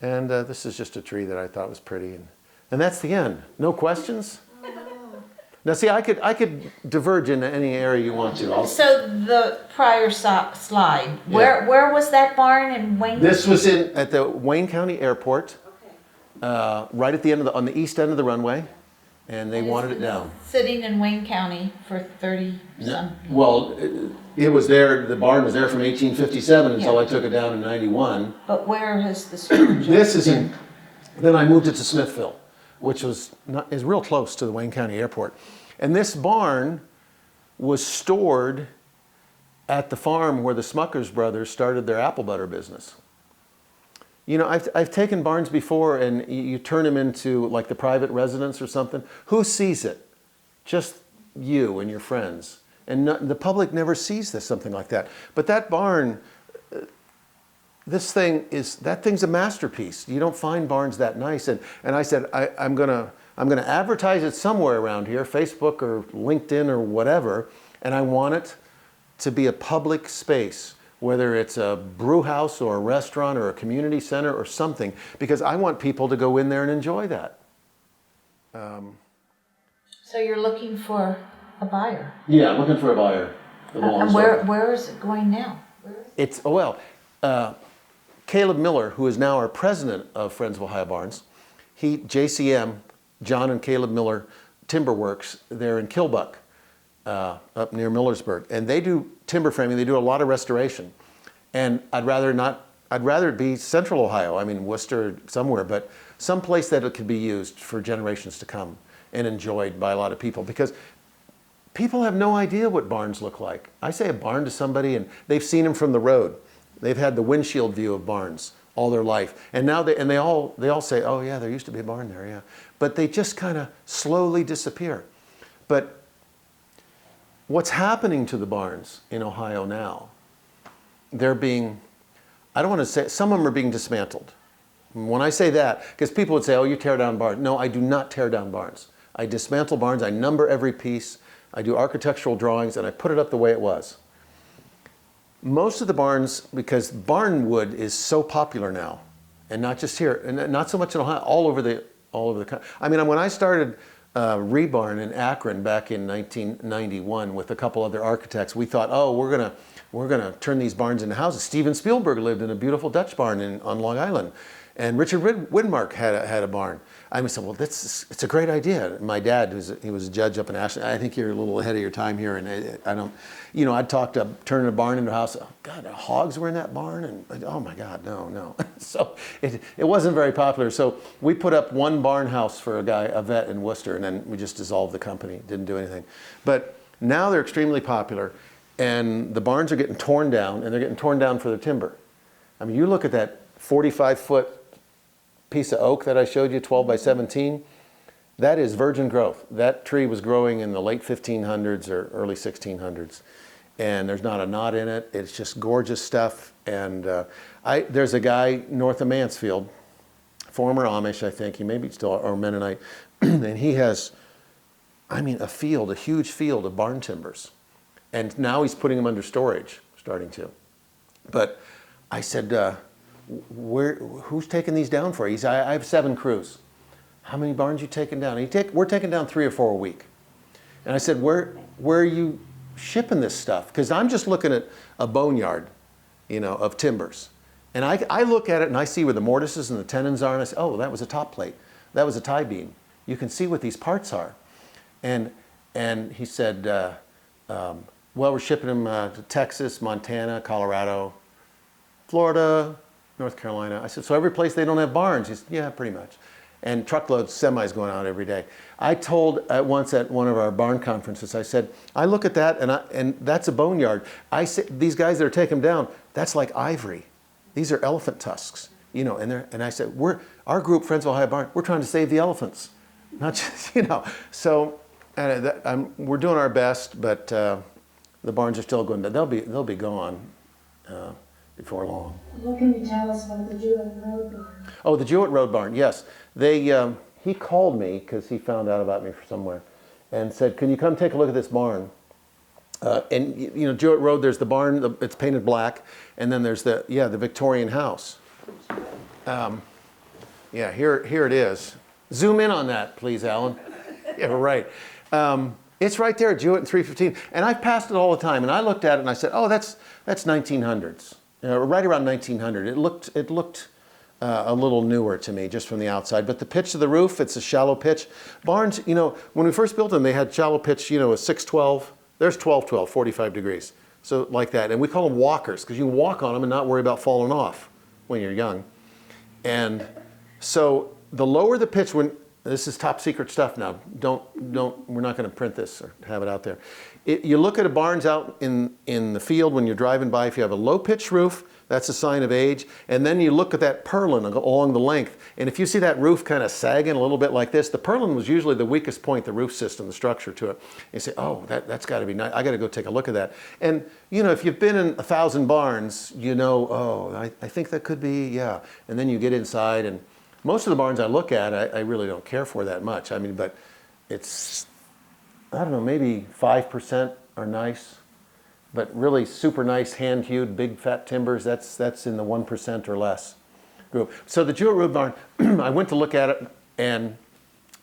S2: And this is just a tree that I thought was pretty. And that's the end. No questions? Now, see, I could diverge into any area you want to.
S1: So the prior slide, where was that barn in Wayne?
S2: This was at the Wayne County Airport, right at the end on the east end of the runway, and they wanted it down.
S1: Sitting in Wayne County for 30 some.
S2: Well, it was there. The barn was there from 1857 until I took it down in '91.
S1: But where has the storage?
S2: This is in. Then I moved it to Smithville, which is real close to the Wayne County Airport. And this barn was stored at the farm where the Smuckers brothers started their apple butter business. You know, I've taken barns before, and you turn them into like the private residence or something. Who sees it? Just you and your friends. And the public never sees something like that. But that barn, that thing's a masterpiece. You don't find barns that nice. And I said, I'm gonna advertise it somewhere around here, Facebook or LinkedIn or whatever, and I want it to be a public space, whether it's a brew house or a restaurant or a community center or something, because I want people to go in there and enjoy that.
S1: So you're looking for a buyer?
S2: Yeah, I'm looking for a buyer.
S1: And where is it going now?
S2: Caleb Miller, who is now our president of Friends of Ohio Barns, JCM, John and Caleb Miller Timber Works, they're in Kilbuck, up near Millersburg. And they do timber framing, they do a lot of restoration. And I'd rather it be central Ohio, I mean Worcester, somewhere, but someplace that it could be used for generations to come and enjoyed by a lot of people. Because people have no idea what barns look like. I say a barn to somebody and they've seen them from the road. They've had the windshield view of barns all their life. And now they all say, oh yeah, there used to be a barn there, yeah. But they just kind of slowly disappear. But what's happening to the barns in Ohio now, I don't want to say, some of them are being dismantled. When I say that, because people would say, oh, you tear down barns. No, I do not tear down barns. I dismantle barns, I number every piece, I do architectural drawings, and I put it up the way it was. Most of the barns, because barn wood is so popular now, and not just here, and not so much in Ohio, all over the country. I mean, when I started Rebarn in Akron back in 1991 with a couple other architects, we thought, oh, we're gonna turn these barns into houses. Steven Spielberg lived in a beautiful Dutch barn on Long Island, and Richard Widmark had a barn. I said, well, it's a great idea. My dad, he was a judge up in Ashland. I think you're a little ahead of your time here, and I don't, I'd talk to turning a barn into a house. Oh, God, the hogs were in that barn, and oh my God, no. So it wasn't very popular. So we put up one barn house for a vet in Worcester, and then we just dissolved the company, didn't do anything. But now they're extremely popular, and the barns are getting torn down, and they're getting torn down for their timber. I mean, you look at that 45-foot piece of oak that I showed you, 12 by 17, that is virgin growth. That tree was growing in the late 1500s or early 1600s. And there's not a knot in it. It's just gorgeous stuff. And there's a guy north of Mansfield, former Amish, I think, he may be still, or Mennonite, and he has, a huge field of barn timbers. And now he's putting them under storage, starting to. But I said, who's taking these down for you? He said, I have 7 crews. How many barns you taking down? We're taking down 3 or 4 a week. And I said, where are you shipping this stuff? Because I'm just looking at a boneyard, of timbers. And I look at it and I see where the mortises and the tenons are, and I say, oh, that was a top plate. That was a tie beam. You can see what these parts are. And he said, well, we're shipping them to Texas, Montana, Colorado, Florida, North Carolina. I said, so every place they don't have barns? He said, yeah, pretty much. And truckloads, semis going out every day. I told once at one of our barn conferences, I said, I look at that and that's a boneyard. I said, these guys that are taking them down, that's like ivory. These are elephant tusks, and I said, our group, Friends of Ohio Barn, we're trying to save the elephants. Not just, So we're doing our best, but the barns are still going, they'll be gone. Before long.
S4: What can you tell us about the Jewett Road Barn?
S2: Oh, the Jewett Road Barn, yes. He called me because he found out about me from somewhere and said, can you come take a look at this barn? Jewett Road, there's the barn, it's painted black, and then there's the Victorian house. Here it is. Zoom in on that, please, Alan. Yeah, right. It's right there at Jewett and 315. And I've passed it all the time, and I looked at it and I said, oh, that's 1900s. Right around 1900. It looked a little newer to me just from the outside. But the pitch of the roof, it's a shallow pitch. Barns, when we first built them, they had shallow pitch, a 6-12. There's 12-12, 45 degrees. So like that. And we call them walkers because you can walk on them and not worry about falling off when you're young. And so the lower the pitch, this is top secret stuff now. We're not going to print this or have it out there. You look at barns out in the field when you're driving by, if you have a low pitch roof, that's a sign of age. And then you look at that purlin along the length. And if you see that roof kind of sagging a little bit like this, the purlin was usually the weakest point, the roof system, the structure to it. And you say, oh, that's got to be nice. I got to go take a look at that. And, if you've been in 1,000 barns, I think that could be, yeah. And then you get inside, and most of the barns I look at, I really don't care for that much. But it's, I don't know, maybe 5% are nice, but really super nice hand-hewed, big fat timbers, that's in the 1% or less group. So the Jewett Road Barn, I went to look at it and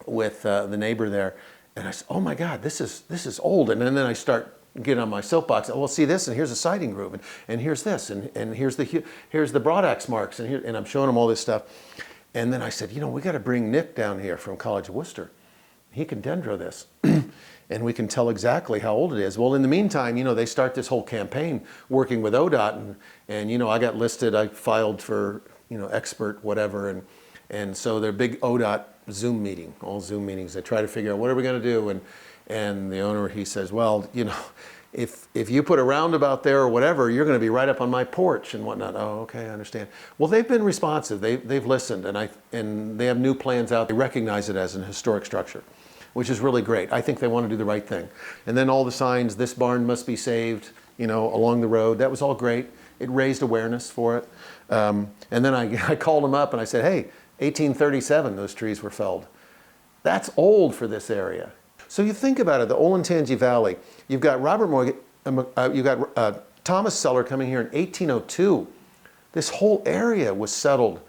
S2: with the neighbor there, and I said, oh my God, this is old. And then I start getting on my soapbox. Well, see this, and here's a siding groove, and here's this, and here's the broadaxe marks, and I'm showing them all this stuff. And then I said, we got to bring Nick down here from College of Worcester. He can dendro this. And we can tell exactly how old it is. Well, in the meantime, they start this whole campaign working with ODOT, and I got listed, I filed for, expert whatever, and so their big ODOT Zoom meeting, all Zoom meetings, they try to figure out what are we going to do, and the owner, he says, well, if you put a roundabout there or whatever, you're going to be right up on my porch and whatnot. Oh, okay, I understand. Well, they've been responsive. They've listened, and they have new plans out. They recognize it as an historic structure, which is really great. I think they want to do the right thing. And then all the signs, this barn must be saved, along the road. That was all great. It raised awareness for it. And then I called them up and I said, hey, 1837 those trees were felled. That's old for this area. So you think about it, the Olentangy Valley, you've got Robert Morgan, you've got Thomas Seller coming here in 1802. This whole area was settled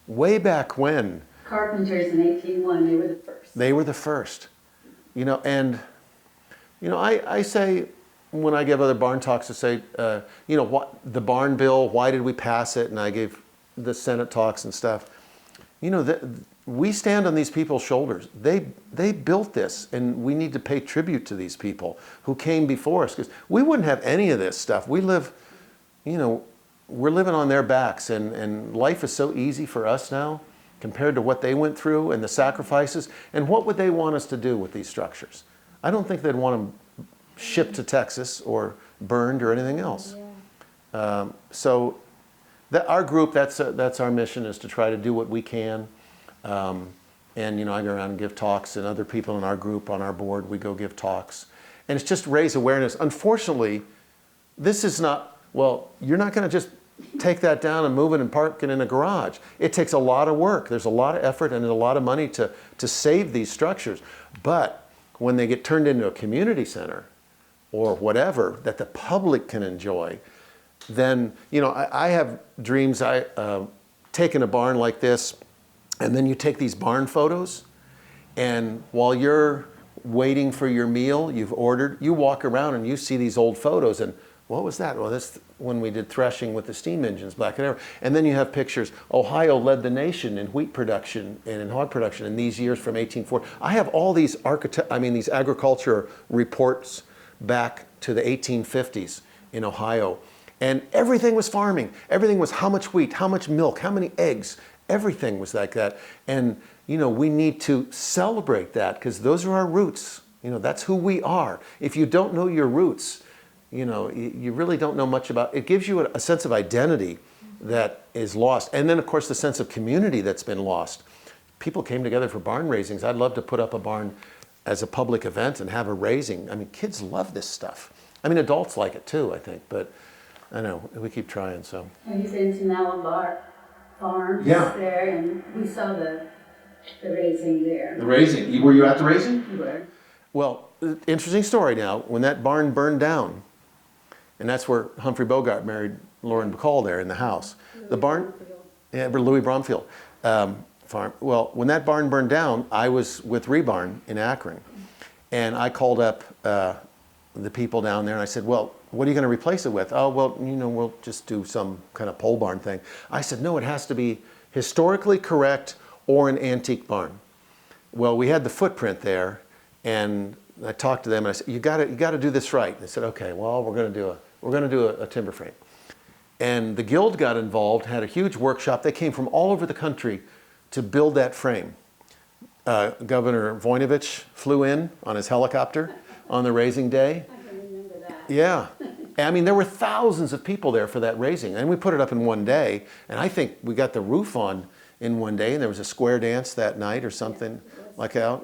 S2: way back when.
S3: Carpenters in 1801, they were the first.
S2: They were the first. You know, and, you know, I say, when I give other barn talks, I say, you know, what the barn bill, why did we pass it? And I gave the Senate talks and stuff. You know, we stand on these people's shoulders. They built this, and we need to pay tribute to these people who came before us, because we wouldn't have any of this stuff. We live, you know, we're living on their backs, and life is so easy for us now compared to what they went through and the sacrifices. And what would they want us to do with these structures? I don't think they'd want them shipped to Texas or burned or anything else. So our group, that's our mission, is to try to do what we can. And, you know, I go around and give talks, and other people in our group, on our board, we go give talks. And it's just raise awareness. Unfortunately, this is not, well, you're not going to just take that down and move it and park it in a garage. It takes a lot of work. There's a lot of effort and a lot of money to save these structures. But when they get turned into a community center or whatever that the public can enjoy, then, you know, I have dreams. Taking a barn like this, and then you take these barn photos, and while you're waiting for your meal you've ordered, you walk around and you see these old photos, and what was that? Well, that's when we did threshing with the steam engines back in there. And then you have pictures. Ohio led the nation in wheat production and in hog production in these years from 1840. I have all these these agriculture reports back to the 1850s in Ohio. And everything was farming. Everything was how much wheat, how much milk, how many eggs. Everything was like that. And, you know, we need to celebrate that, because those are our roots. You know, that's who we are. If you don't know your roots, you know, you really don't know much about it. It gives you a sense of identity that is lost. And then, of course, the sense of community that's been lost. People came together for barn raisings. I'd love to put up a barn as a public event and have a raising. I mean, kids love this stuff. I mean, adults like it too, I think. But I know, we keep trying, so.
S3: Have you been to Malabar Farm?
S2: Yeah.
S3: There, and we saw the raising there.
S2: The raising? Were you at the raising?
S3: You were.
S2: Well, interesting story now. When that barn burned down, and that's where Humphrey Bogart married Lauren Bacall there in the house. The barn, yeah, Louis Bromfield farm. Well, when that barn burned down, I was with Rebarn in Akron, and I called up the people down there, and I said, well, what are you going to replace it with? Oh, well, you know, we'll just do some kind of pole barn thing. I said, no, it has to be historically correct or an antique barn. Well, we had the footprint there, and I talked to them, and I said, you got to do this right. And they said, okay, well, we're going to do a timber frame. And the Guild got involved, had a huge workshop. They came from all over the country to build that frame. Governor Voinovich flew in on his helicopter on the raising day.
S3: I can remember that.
S2: Yeah. I mean, there were thousands of people there for that raising, and we put it up in one day, and I think we got the roof on in one day, and there was a square dance that night or something like that.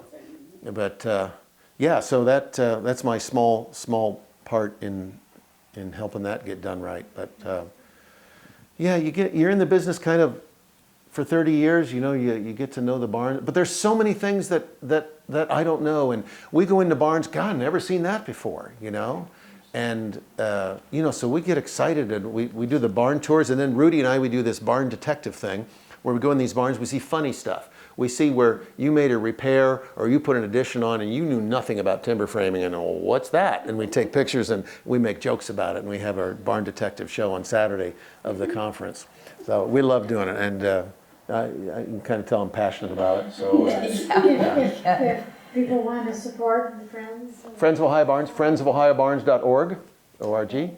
S2: But yeah, so that's my small part in helping that get done right. But yeah, you're in the business kind of for 30 years, you know, you get to know the barn. But there's so many things that I don't know. And we go into barns, God, never seen that before, you know. And, you know, so we get excited, and we do the barn tours. And then Rudy and I, we do this barn detective thing where we go in these barns, we see funny stuff. We see where you made a repair or you put an addition on and you knew nothing about timber framing, and, oh, what's that? And we take pictures and we make jokes about it, and we have our barn detective show on Saturday of the conference. So we love doing it, and I can kind of tell I'm passionate about it. So
S4: If people want to support the Friends.
S2: Friends of Ohio Barns, friendsofohiobarns.org, O-R-G.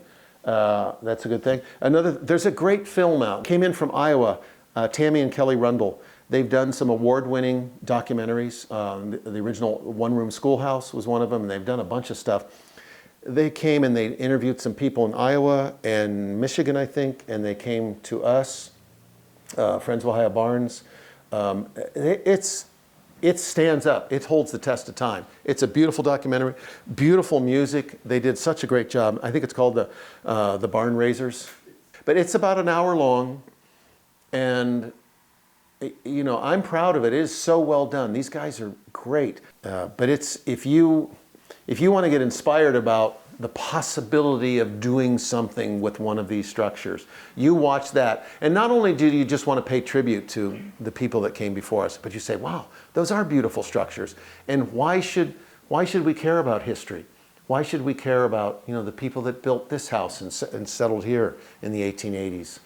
S2: That's a good thing. There's a great film out. Came in from Iowa, Tammy and Kelly Rundle. They've done some award-winning documentaries. The original One Room Schoolhouse was one of them, and they've done a bunch of stuff. They came and they interviewed some people in Iowa and Michigan, I think, and they came to us, Friends of Ohio Barns. It stands up. It holds the test of time. It's a beautiful documentary, beautiful music. They did such a great job. I think it's called the Barn Raisers. But it's about an hour long, and you know, I'm proud of it. It is so well done. These guys are great. But it's, if you want to get inspired about the possibility of doing something with one of these structures, you watch that. And not only do you just want to pay tribute to the people that came before us, but you say, wow, those are beautiful structures. And why should we care about history? Why should we care about, you know, the people that built this house and settled here in the 1880s?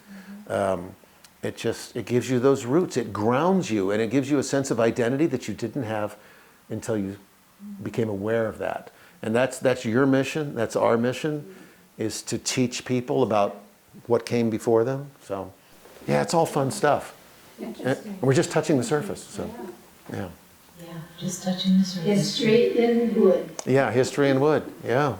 S2: It gives you those roots. It grounds you, and it gives you a sense of identity that you didn't have until you became aware of that. And that's your mission. That's our mission, is to teach people about what came before them. So, yeah, it's all fun stuff. And we're just touching the surface. So, yeah.
S5: Yeah, just touching the surface.
S3: History in wood.
S2: Yeah, history in wood. Yeah.